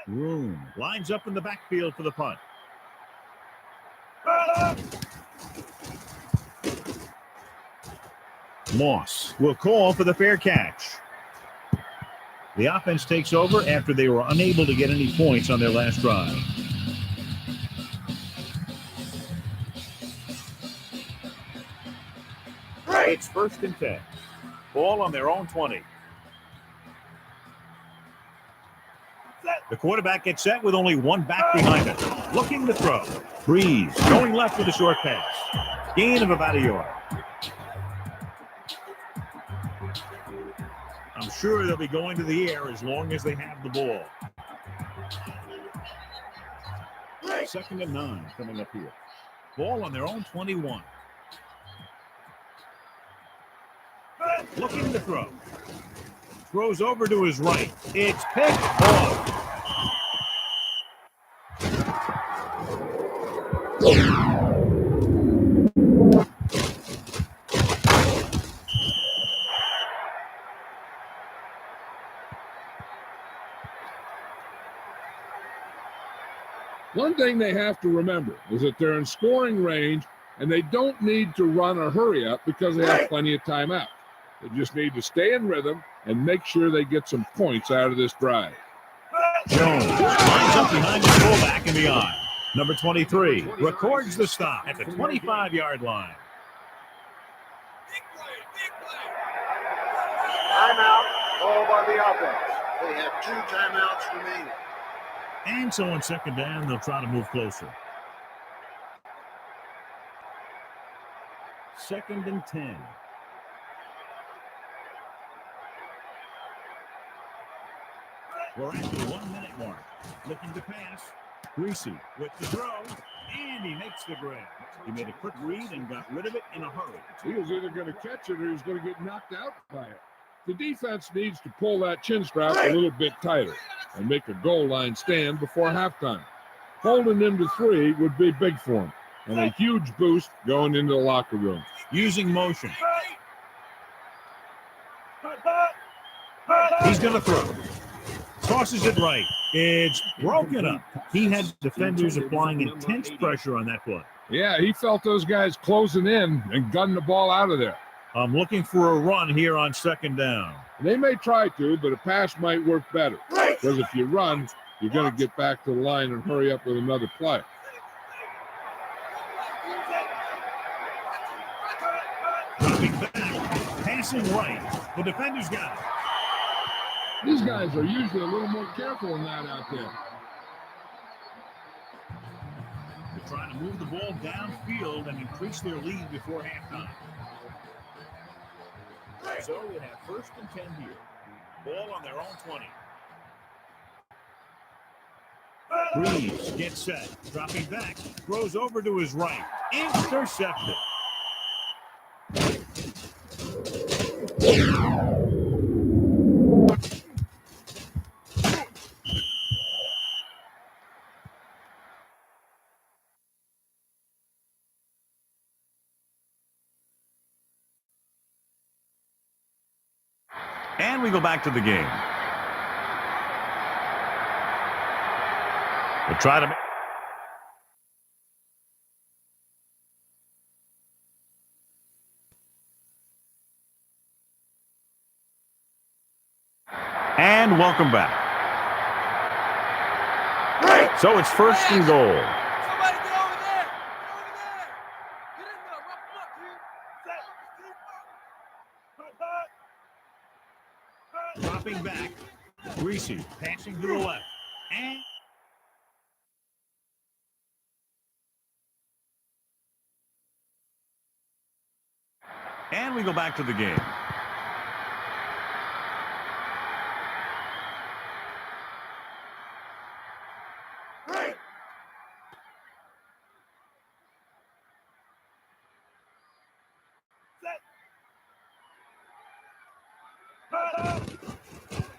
Room lines up in the backfield for the punt. Moss will call for the fair catch. The offense takes over after they were unable to get any points on their last drive. It's 1st and 10. Ball on their own 20. The quarterback gets set with only one back behind him. Looking to throw. Breeze going left with a short pass. Gain of about a yard. I'm sure they'll be going to the air as long as they have the ball. 2nd and 9 coming up here. Ball on their own 21. Looking to throw. Throws over to his right. It's picked off. One thing they have to remember is that they're in scoring range and they don't need to run or hurry up because they have plenty of timeout. They just need to stay in rhythm and make sure they get some points out of this drive. Jones lines up behind the fullback and beyond. Number 23 records the stop at the 25-yard line. Timeout called by the offense. They have 2 timeouts remaining. And so on 2nd down, they'll try to move closer. 2nd and 10. We're at the 1 minute mark. Looking to pass. Greasy with the throw. And he makes the grab. He made a quick read and got rid of it in a hurry. He was either going to catch it or he was going to get knocked out by it. The defense needs to pull that chin strap a little bit tighter and make a goal line stand before halftime. Holding them to 3 would be big for them and a huge boost going into the locker room. Using motion. He's going to throw. Tosses it right. It's broken up. He had defenders applying intense pressure on that play. Yeah, he felt those guys closing in and gunning the ball out of there. I'm looking for a run here on 2nd down. They may try to, but a pass might work better. Because if you run, you're going to get back to the line and hurry up with another play. Dropping back, passing right. The defender's got it. These guys are usually a little more careful than that out there. They're trying to move the ball downfield and increase their lead before halftime. So they have 1st and 10 here. Ball on their own 20. Breeze gets set. Dropping back. Throws over to his right. Intercepted. And we go back to the game. We'll try to... And welcome back. So it's 1st and goal. Somebody get over there. Get in there. Rough him up, dude. Dropping back. Greasy passing to the left. And we go back to the game.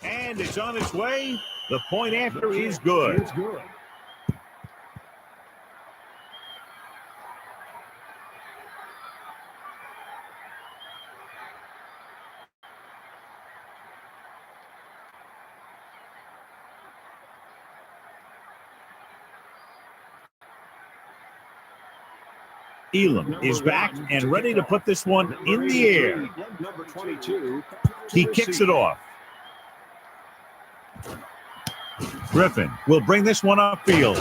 And it's on its way. The point after is good. It's good. Elam is back and ready to put this one in the air. Number 22. He kicks it off. Griffin will bring this one upfield.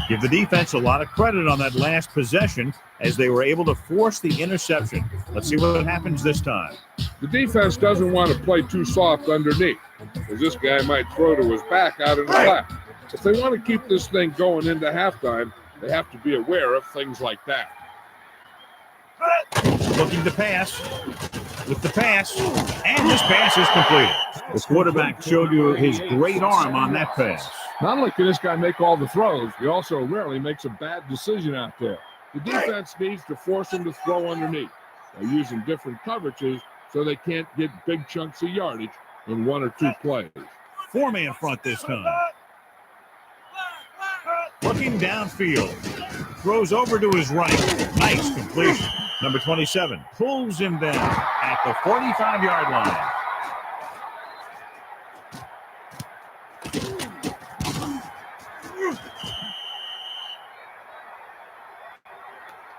Give the defense a lot of credit on that last possession as they were able to force the interception. Let's see what happens this time. The defense doesn't want to play too soft underneath, because this guy might throw to his back out in the flat. If they want to keep this thing going into halftime, they have to be aware of things like that. Looking to pass with the pass, and this pass is completed. The quarterback showed you his great arm on that pass. Not only can this guy make all the throws, he also rarely makes a bad decision out there. The defense needs to force him to throw underneath by using different coverages so they can't get big chunks of yardage in 1 or 2 plays. 4-man front this time. Looking downfield. Throws over to his right. Nice completion. Number 27 pulls him down at the 45-yard line.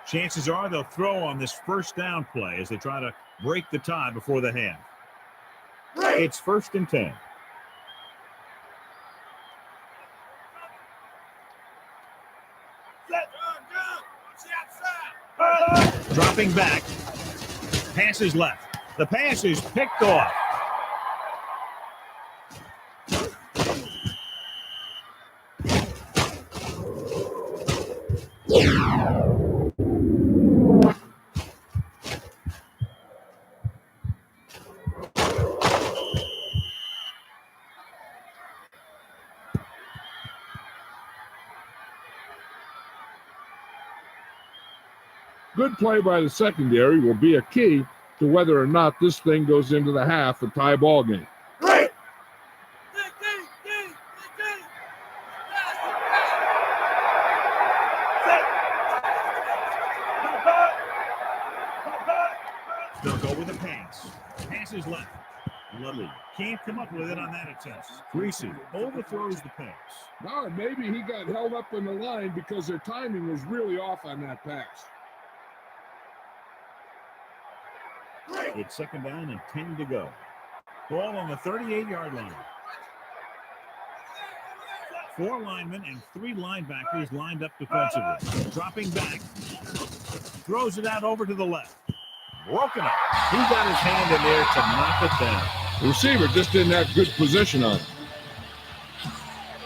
Chances are they'll throw on this 1st down play as they try to break the tie before the half. It's 1st and 10. Dropping back. Passes left. The pass is picked off. Good play by the secondary will be a key to whether or not this thing goes into the half a tie ball game. They'll go with a pass. Pass is left. Ludley can't come up with it on that attempt. Greasy overthrows the pass. No, maybe he got held up in the line because their timing was really off on that pass. It's second down and 10 to go. Ball on the 38-yard line. 4 linemen and 3 linebackers lined up defensively. Dropping back. Throws it out over to the left. Broken up. He got his hand in there to knock it down. The receiver just didn't have good position on it.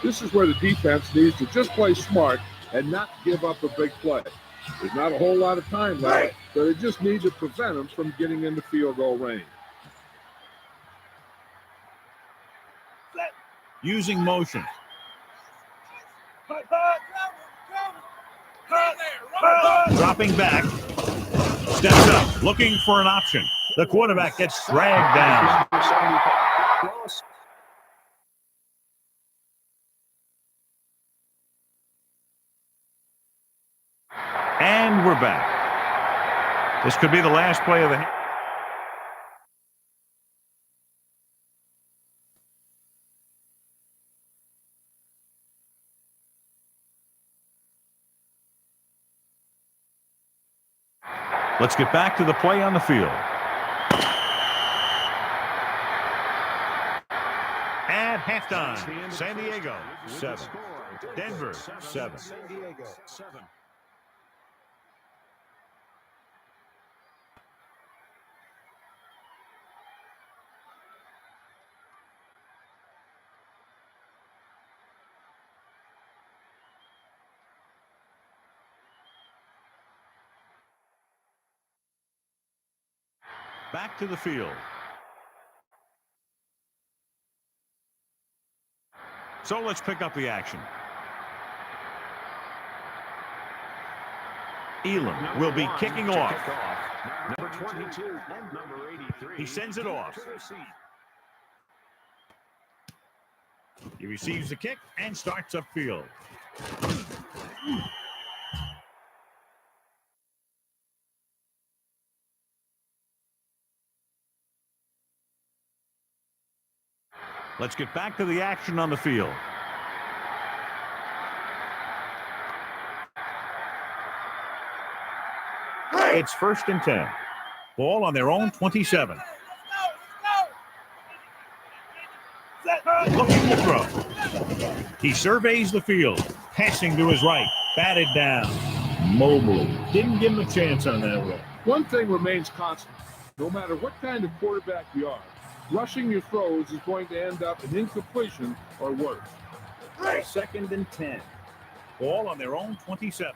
This is where the defense needs to just play smart and not give up a big play. There's not a whole lot of time left, so they just need to prevent them from getting into field goal range. Using motion. Dropping back. Steps up, looking for an option. The quarterback gets dragged down. And we're back. This could be the last play of the... Let's get back to the play on the field. At halftime, San Diego 7, Denver 7. Back to the field. So let's pick up the action. Elam will be kicking off. Number 22 and number 83. He sends it off. He receives the kick and starts upfield. Let's get back to the action on the field. It's first and 10. Ball on their own 27. Looking to throw. He surveys the field. Passing to his right. Batted down. Mobley didn't give him a chance on that one. One thing remains constant. No matter what kind of quarterback you are, rushing your throws is going to end up in incompletion or worse. Second and 10. Ball on their own 27.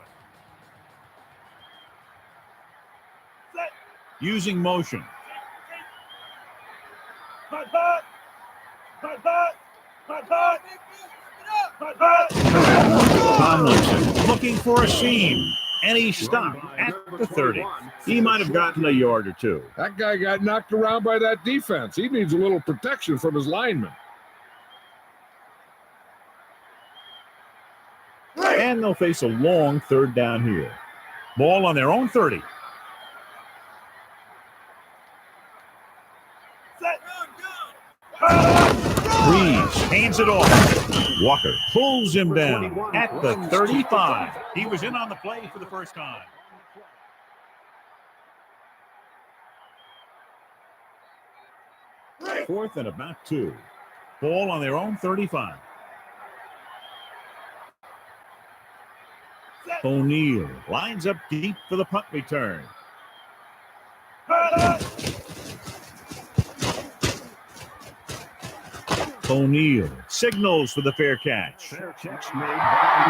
Using motion. Tomlinson looking for a seam, and he stopped at the 30. He might have gotten a yard or two. That guy got knocked around by that defense. He needs a little protection from his linemen. And they'll face a long third down here. Ball on their own 30. Breeze hands it off. Walker pulls him down at the 35. He was in on the play for the first time. Fourth and about 2. Ball on their own 35. O'Neal lines up deep for the punt return. O'Neal signals for the fair catch. Fair catch made by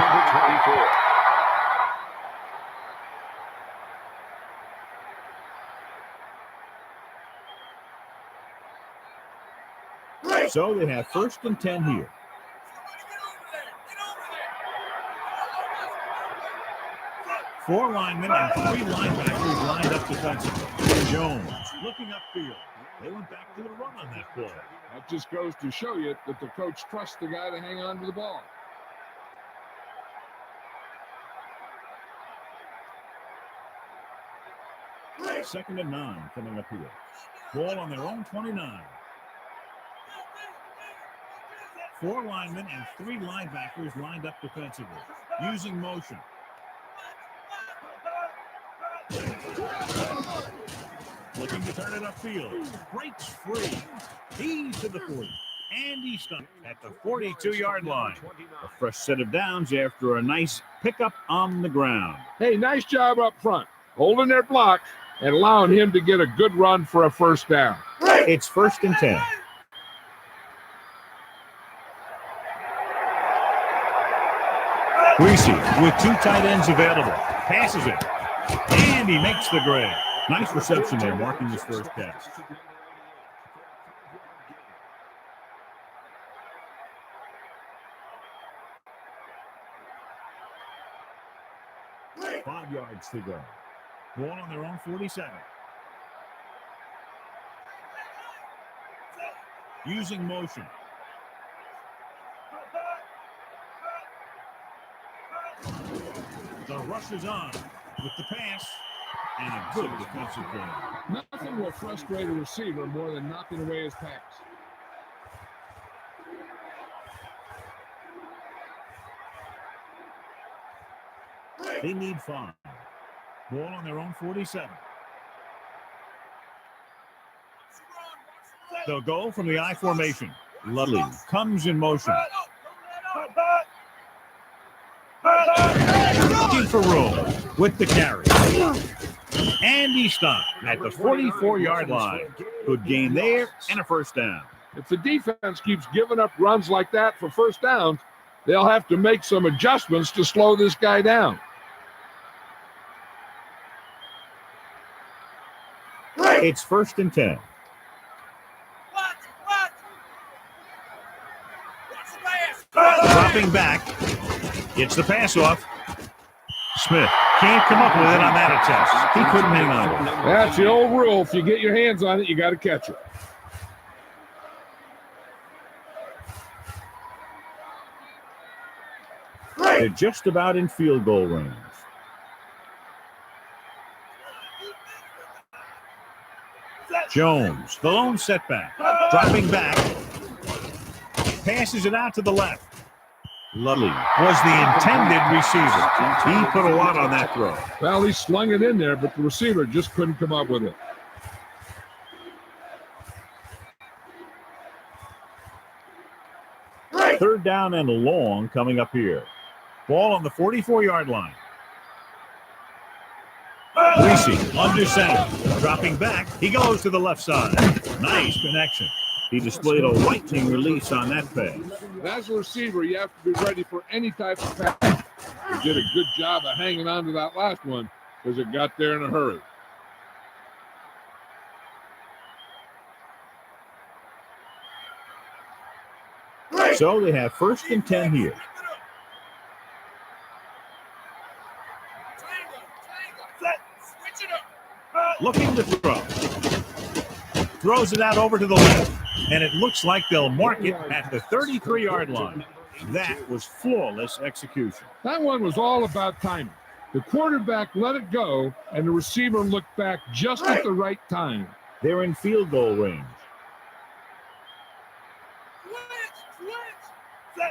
number 24. So they have first and 10 here. Four linemen and 3 linebackers lined up defensively. Jones Looking upfield. They went back to the run on that play. That just goes to show you that the coach trusts the guy to hang on to the ball. Second and 9 coming up here. Ball on their own 29. 4 linemen and 3 linebackers lined up defensively. Using motion. Looking to turn it upfield. Breaks free. He's to the 40. And he's stuck at the 42-yard line. A fresh set of downs after a nice pickup on the ground. Hey, nice job up front, holding their block and allowing him to get a good run for a first down. It's first and 10. Greasy with 2 tight ends available. Passes it. And he makes the grade. Nice reception there, marking his first catch. Five yards to go. Ball on their own 47. Using motion. The rush is on with the pass and a good defensive play. Nothing will frustrate a receiver more than knocking away his pass. They need 5. Ball on their own 47. They'll go from the I formation. Ludley comes in motion. Looking for room with the carry. And he stopped at the 44-yard line. Good gain there and a first down. If the defense keeps giving up runs like that for first downs, they'll have to make some adjustments to slow this guy down. It's first and 10. Dropping back. It's the pass off. Smith can't come up with it on that attempt. He couldn't hang on. That's the old rule. If you get your hands on it, you got to catch it. They're just about in field goal range. Jones, the lone setback. Dropping back. Passes it out to the left. Ludley was the intended receiver. He put a lot on that throw. Well, he slung it in there, but the receiver just couldn't come up with it. Third down and long coming up here. Ball on the 44-yard line. Greasy under center. Dropping back. He goes to the left side. Nice connection. He displayed a lightning release on that pass. As a receiver, you have to be ready for any type of pass. He did a good job of hanging on to that last one because it got there in a hurry. So they have first and 10 here. Looking to throw. Throws it out over to the left. And it looks like they'll mark it at the 33-yard line. That was flawless execution. That one was all about timing. The quarterback let it go, and the receiver looked back just at the right time. They're in field goal range.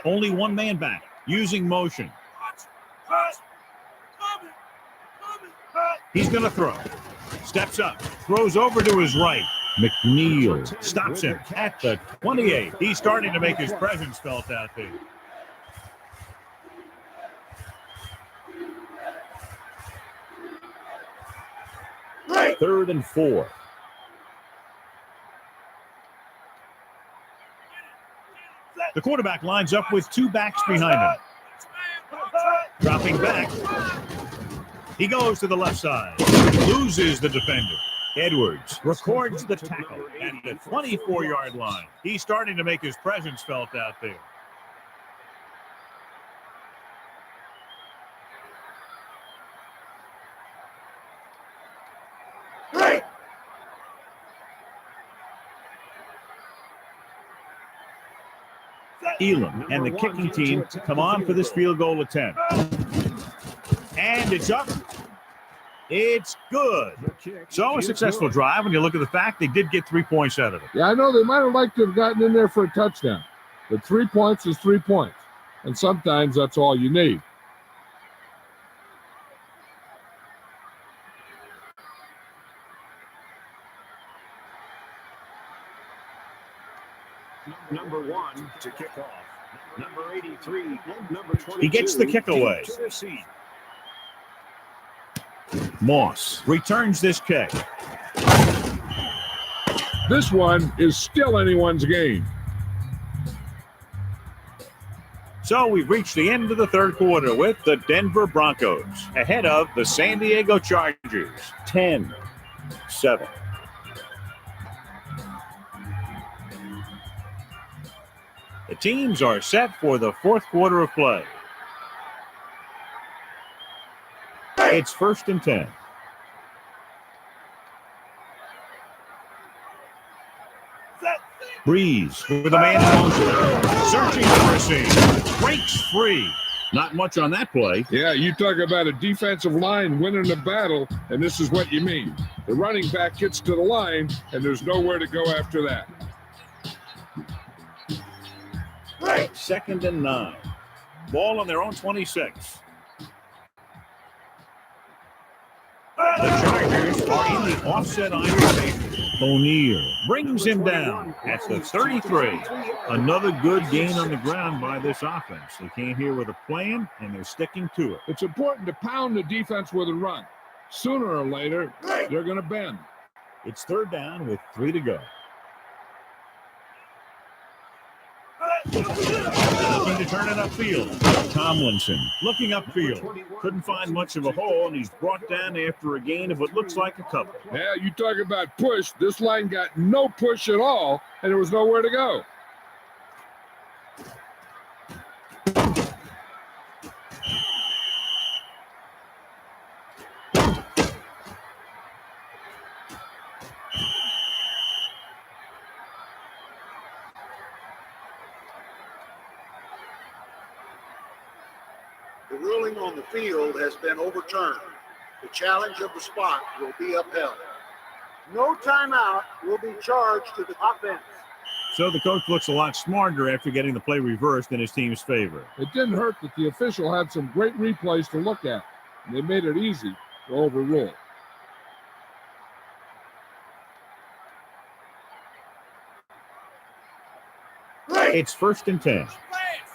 Only one man back, using motion. He's going to throw. Steps up, throws over to his right. McNeil stops him at the 28. He's starting to make his presence felt out there. Third and 4. The quarterback lines up with 2 backs behind him. Dropping back. He goes to the left side. Loses the defender. Edwards records the tackle at the 24-yard line. He's starting to make his presence felt out there. Elam and the kicking team come on for this field goal attempt. And it's up. It's good. So a successful drive when you look at the fact they did get 3 points out of it. Yeah, I know they might have liked to have gotten in there for a touchdown, but 3 points is 3 points, and sometimes that's all you need. Number 1 to kick off. Number 83. Number 22. He gets the kick away. Moss returns this kick. This one is still anyone's game. So we've reached the end of the third quarter with the Denver Broncos ahead of the San Diego Chargers, 10-7. The teams are set for the fourth quarter of play. It's 1st and 10. Breeze with a man in motion. Searching to receive. Breaks free. Not much on that play. Yeah, you talk about a defensive line winning the battle, and this is what you mean. The running back gets to the line, and there's nowhere to go after that. 2nd and 9. Ball on their own 26. The Chargers are in the offset iron station. O'Neal brings him down at the 33. Another good gain on the ground by this offense. They came here with a plan, and they're sticking to it. It's important to pound the defense with a run. Sooner or later, they're going to bend. It's 3rd down with 3 to go. Looking to turn it upfield. Tomlinson looking upfield. Couldn't find much of a hole, and he's brought down after a gain of what looks like a couple. Yeah, you talk about push. This line got no push at all, and there was nowhere to go. The ruling on the field has been overturned. The challenge of the spot will be upheld. No timeout will be charged to the offense. So the coach looks a lot smarter after getting the play reversed in his team's favor. It didn't hurt that the official had some great replays to look at, and they made it easy to overrule. It's 1st and 10.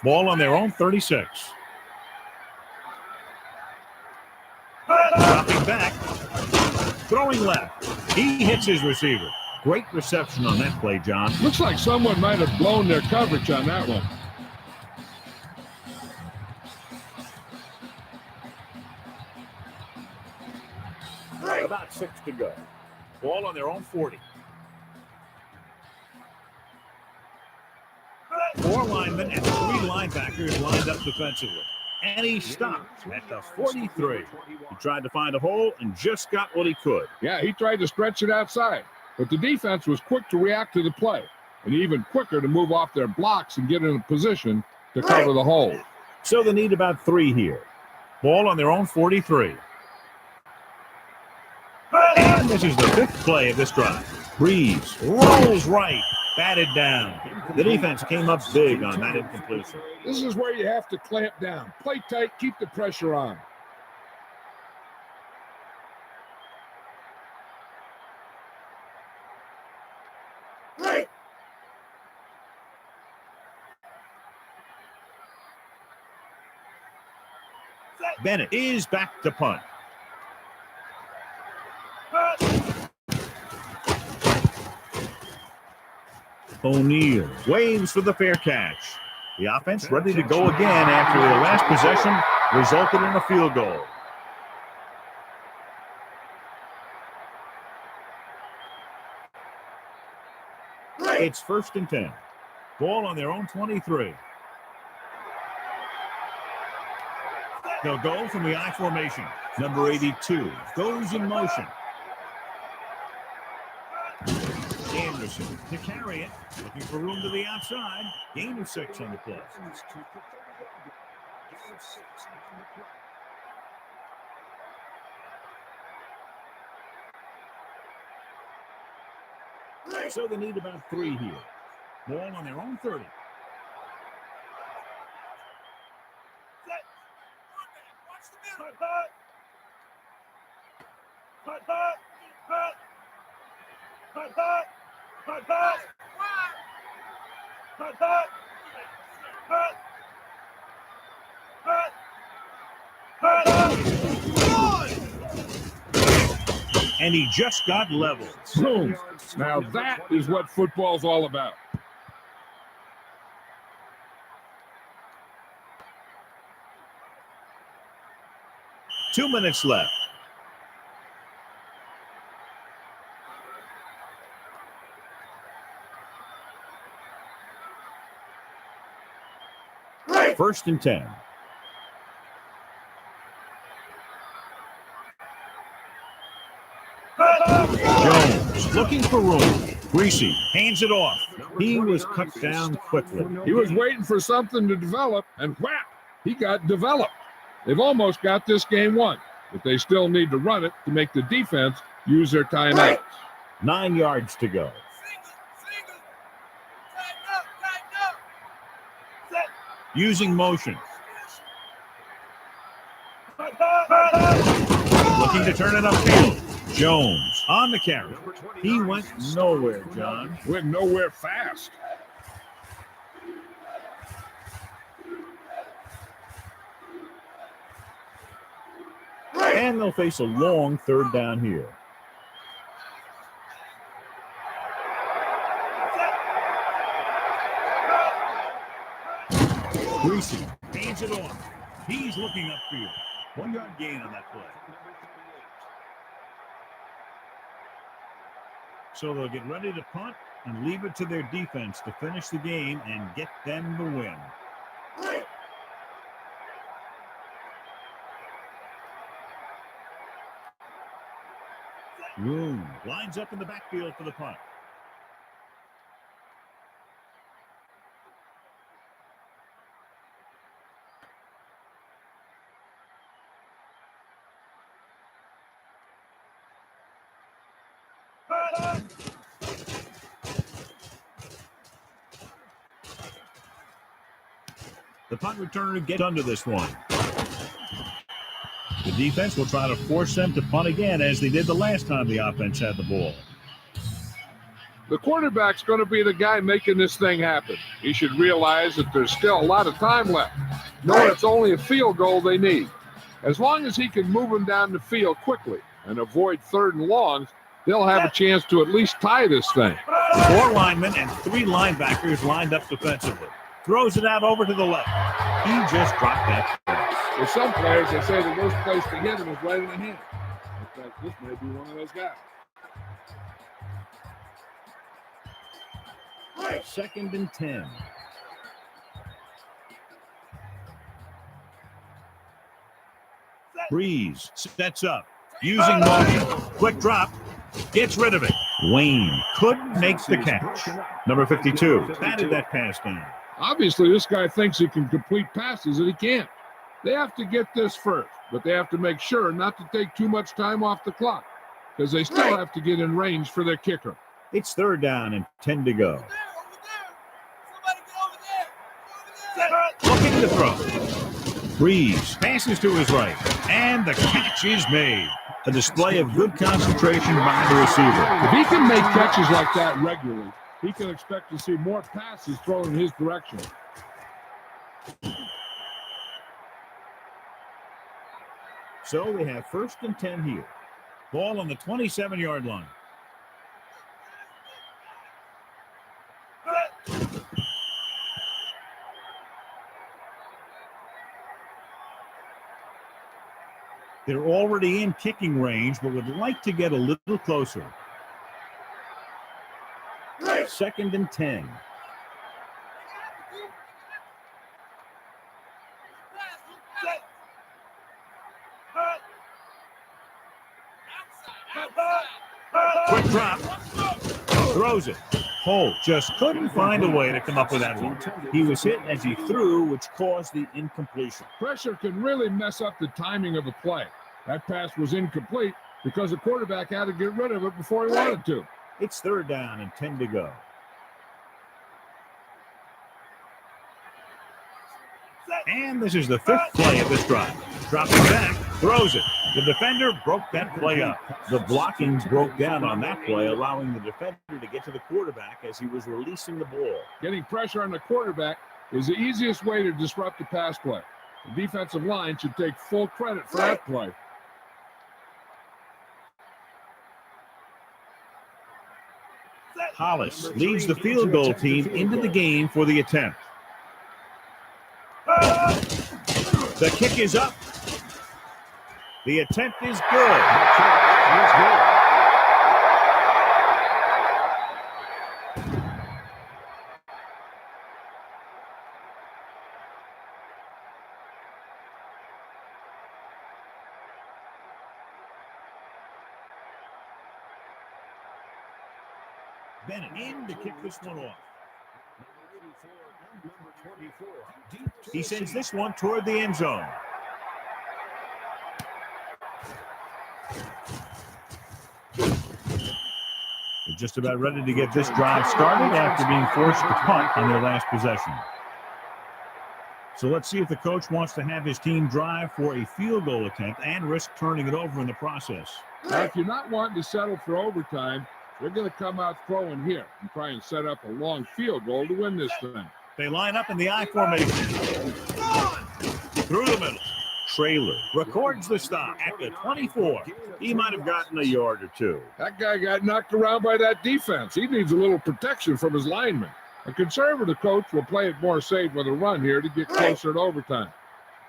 Ball on their own 36. Dropping back. Throwing left. He hits his receiver. Great reception on that play, John. Looks like someone might have blown their coverage on that one. About 6 to go. Ball on their own 40. 4 linemen and 3 linebackers lined up defensively. And he stopped at the 43. He tried to find a hole and just got what he could. Yeah, he tried to stretch it outside, but the defense was quick to react to the play and even quicker to move off their blocks and get in a position to cover the hole. So they need about 3 here. Ball on their own 43. And this is the 5th play of this drive. Breeze rolls right, batted down. The defense came up big on that incompletion. This is where you have to clamp down. Play tight, keep the pressure on. Bennett is back to punt. O'Neal waves for the fair catch. The offense ready to go again after their last possession resulted in a field goal. It's 1st and 10. Ball on their own 23. They'll go from the I formation. Number 82 goes in motion. And Anderson to carry it. Looking for room to the outside. Gain of 6 on the play. So they need about 3 here. Ball on their own 30. And he just got leveled. Boom. Now that is what football's all about. Two minutes left. First and 10. Jones looking for room. Greasy hands it off. He was cut down quickly. He was waiting for something to develop, and whap, he got developed. They've almost got this game won, but they still need to run it to make the defense use their timeouts. 9 yards to go. Using motion. Looking to turn it upfield. Jones on the carry. He went nowhere, John. Went nowhere fast. And they'll face a long third down here. Greasy hands it off. He's looking upfield. 1 yard gain on that play. So they'll get ready to punt and leave it to their defense to finish the game and get them the win. Room lines up in the backfield for the punt. The punt returner gets under this one. The defense will try to force them to punt again as they did the last time the offense had the ball. The quarterback's going to be the guy making this thing happen. He should realize that there's still a lot of time left, knowing it's only a field goal they need. As long as he can move them down the field quickly and avoid 3rd and longs, they'll have a chance to at least tie this thing. 4 linemen and 3 linebackers lined up defensively. Throws it out over to the left. He just dropped that pass. With some players, they say the worst place to hit him is right in the hand. In fact, this may be one of those guys. 2nd and 10. Breeze sets up. Using motion. Quick drop. Gets rid of it. Wayne couldn't make the catch. Number 52 batted that pass down. Obviously, this guy thinks he can complete passes, and he can't. They have to get this first, but they have to make sure not to take too much time off the clock because they still have to get in range for their kicker. It's 3rd down and 10 to go. Looking to throw. Breeze passes to his right, and the catch is made. A display of good concentration by the receiver. If he can make catches like that regularly, he can expect to see more passes thrown in his direction. So they have 1st and 10 here. Ball on the 27-yard line. They're already in kicking range, but would like to get a little closer. 2nd and 10. Quick drop. Throws it. Holt just couldn't find a way to come up with that one. He was hit as he threw, which caused the incompletion. Pressure can really mess up the timing of a play. That pass was incomplete because the quarterback had to get rid of it before he wanted to. It's 3rd down and 10 to go. And this is the 5th play of this drive. Dropping back, throws it. The defender broke that play up. The blockings broke down on that play, allowing the defender to get to the quarterback as he was releasing the ball. Getting pressure on the quarterback is the easiest way to disrupt a pass play. The defensive line should take full credit for that play. Hollis leads the field goal team into the game for the attempt. The kick is up. The attempt is good. Bennett in to kick this one off. He sends this one toward the end zone. They're just about ready to get this drive started after being forced to punt on their last possession. So let's see if the coach wants to have his team drive for a field goal attempt and risk turning it over in the process. Now, if you're not wanting to settle for overtime, they're going to come out throwing here and try and set up a long field goal to win this thing. They line up in the I formation. Through the middle. Traylor records the stop at the 24. He might have gotten a yard or two. That guy got knocked around by that defense. He needs a little protection from his linemen. A conservative coach will play it more safe with a run here to get closer to overtime.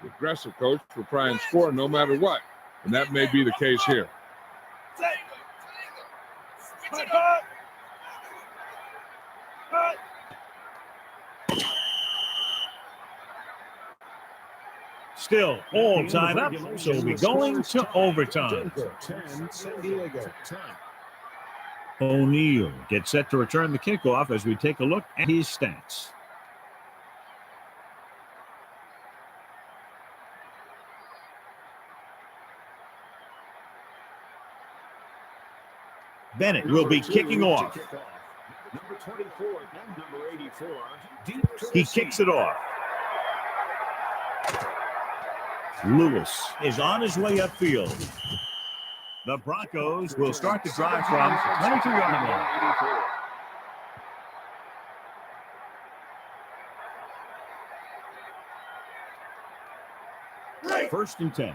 The aggressive coach will try and score no matter what, and that may be the case here. Still all tied up, so we'll be going to overtime. O'Neal gets set to return the kickoff as we take a look at his stats. Bennett will be kicking off. Number 24 and number 84. He kicks it off. Lewis is on his way upfield. The Broncos will start the drive from 22-yard line. First and 10.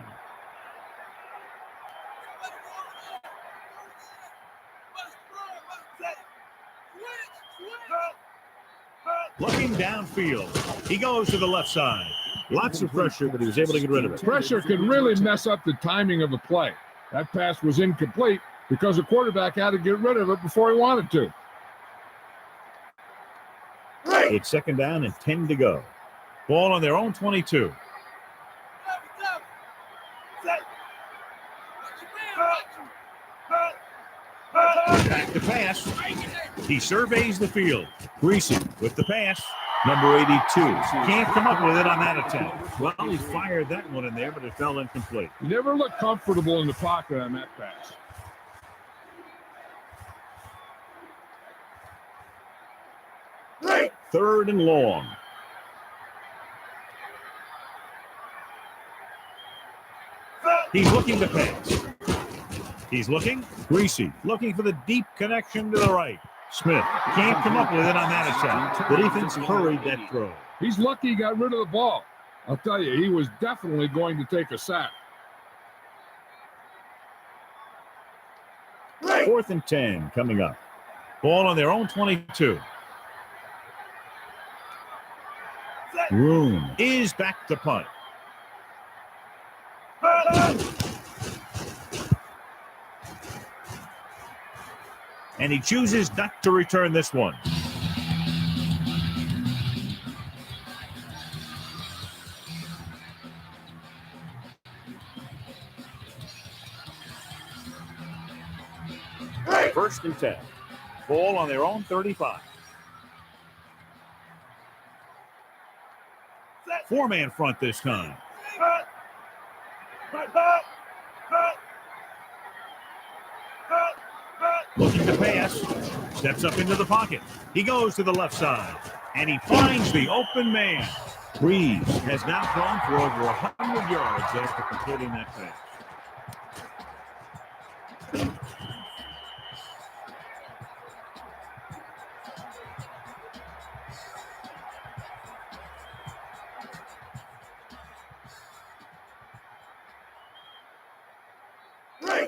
Looking downfield. He goes to the left side. Lots of pressure, but he was able to get rid of it. Pressure can really mess up the timing of a play. That pass was incomplete because the quarterback had to get rid of it before he wanted to. It's second down and 10 to go. Ball on their own 22. Back to pass. He surveys the field. Greasy with the pass. Number 82. Can't come up with it on that attempt. Well, he fired that one in there, but it fell incomplete. He never looked comfortable in the pocket on that pass. Third and long. He's looking to pass. He's looking. Greasy looking for the deep connection to the right. Smith can't come up with it on that attempt. The defense hurried that throw. He's lucky he got rid of the ball. I'll tell you, he was definitely going to take a sack. Fourth and 10 coming up. Ball on their own 22. Room is back to punt. And he chooses not to return this one. First and 10. Ball on their own 35. Four-man front this time. Looking to pass. Steps up into the pocket. He goes to the left side. And he finds the open man. Breeze has now thrown for over 100 yards after completing that pass.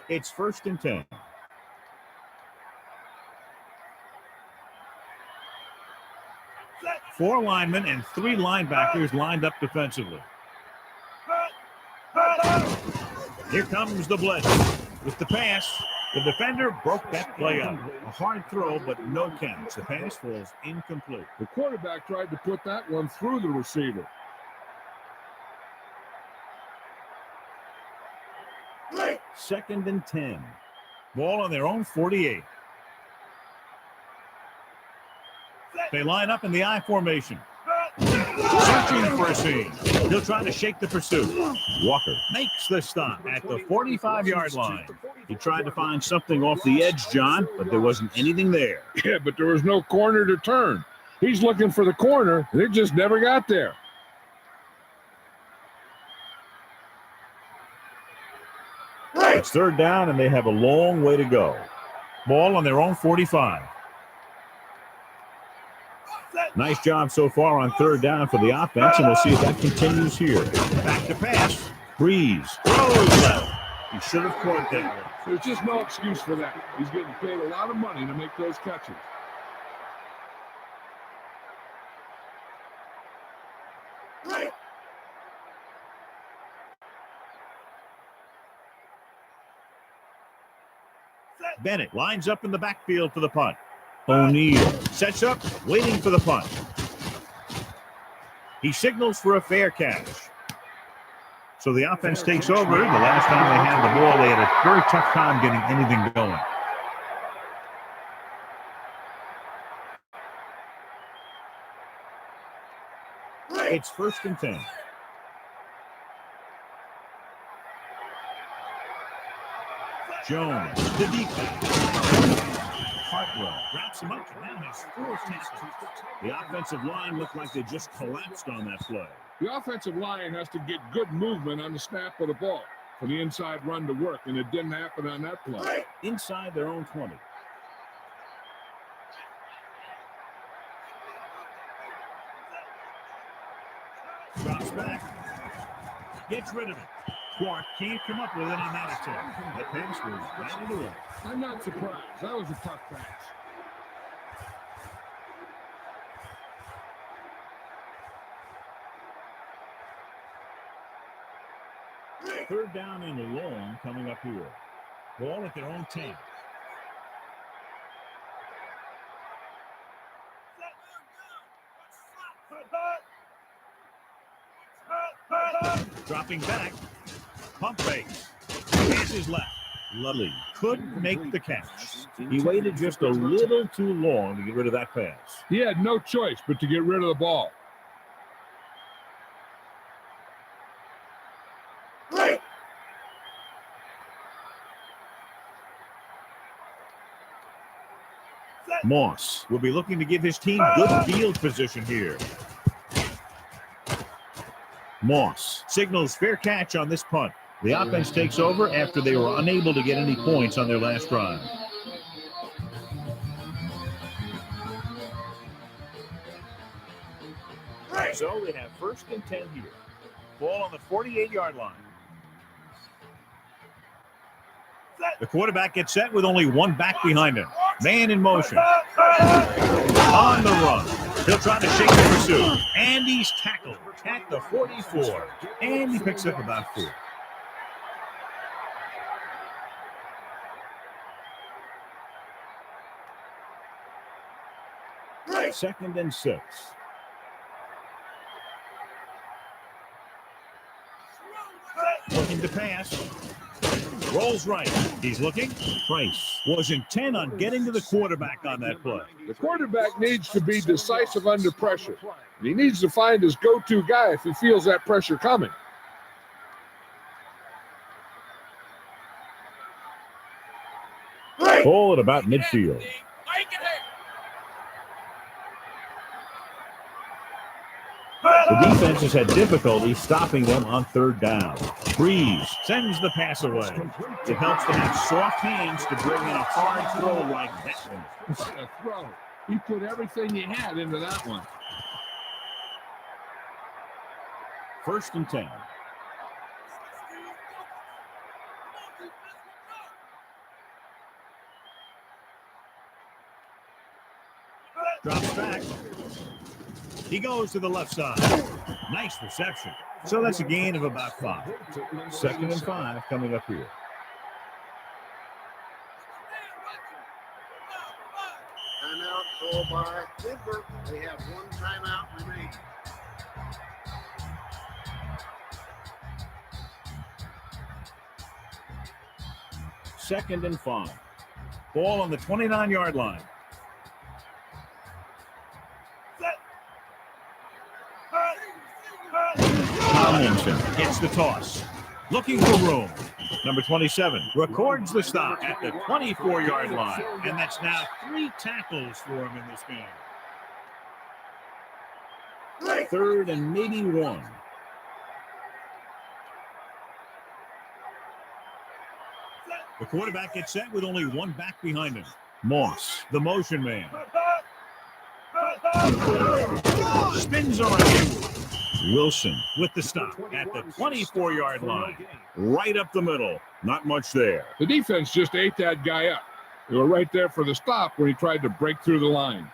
It's 1st and 10. Four linemen and three linebackers lined up defensively. Here comes the blitz. With the pass, the defender broke that play up. A hard throw, but no catch. The pass falls incomplete. The quarterback tried to put that one through the receiver. Second and 10. Ball on their own 48. They line up in the I formation. Searching for a seam. He'll try to shake the pursuit. Walker makes the stop at the 45-yard line. He tried to find something off the edge, John, but there wasn't anything there. Yeah, but there was no corner to turn. He's looking for the corner, and it just never got there. It's 3rd down, and they have a long way to go. Ball on their own 45. Nice job so far on 3rd down for the offense, and we'll see if that continues here. Back to pass. Breeze throws left. He should have caught that one. There's just no excuse for that. He's getting paid a lot of money to make those catches. Bennett lines up in the backfield for the punt. O'Neal sets up, waiting for the punt. He signals for a fair catch. So the offense takes over. The last time they had the ball, they had a very tough time getting anything going. It's 1st and 10. Jones, the defense. Hartwell wraps him up and now has 4 tackles. The offensive line looked like they just collapsed on that play. The offensive line has to get good movement on the snap of the ball for the inside run to work, and it didn't happen on that play. Inside their own 20. Drops back. Gets rid of it. Clark can't come up with it on that attempt. The pass was batted away. I'm not surprised. That was a tough pass. Third down and long coming up here. Ball at their own 10. Dropping back. Pump fakes. Passes left. Ludley couldn't make the catch. He waited just a little too long to get rid of that pass. He had no choice but to get rid of the ball. Moss will be looking to give his team good field position here. Moss signals fair catch on this punt. The offense takes over after they were unable to get any points on their last drive. So they have 1st and 10 here. Ball on the 48-yard line. The quarterback gets set with only one back behind him. Man in motion. On the run. He'll try to shake the pursuit. And he's tackled at the 44. And he picks up about 4. Second and 6. Looking to pass. Rolls right. He's looking. Price was intent on getting to the quarterback on that play. The quarterback needs to be decisive under pressure. He needs to find his go-to guy if he feels that pressure coming. Ball at about midfield. The defense has had difficulty stopping them on third down. Breeze sends the pass away. It helps them have soft hands to bring in a hard throw like that one. What a throw. He put everything he had into that one. 1st and 10. Drops back. He goes to the left side. Nice reception. So that's a gain of about 5. 2nd and 5 coming up here. Timeout called by Denver. They have 1 timeout remaining. Second and 5. Ball on the 29-yard line. Tomlinson gets the toss. Looking for room. Number 27 records the stop at the 24-yard line. And that's now 3 tackles for him in this game. 3rd and maybe 1. The quarterback gets set with only 1 back behind him. Moss, the motion man. Spins around. Wilson with the stop at the 24-yard line. Right up the middle. Not much there. The defense just ate that guy up. They were right there for the stop when he tried to break through the line.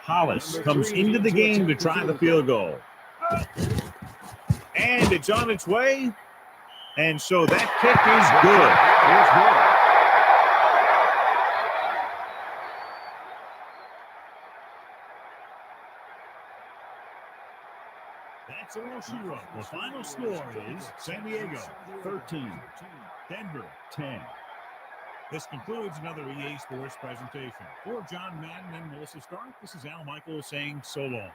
Hollis comes into the game to try the field goal. And it's on its way. And so that kick is good. That's all she wrote. The final score is San Diego 13, Denver 10. This concludes another EA Sports presentation. For John Madden and Melissa Stark, this is Al Michaels saying so long.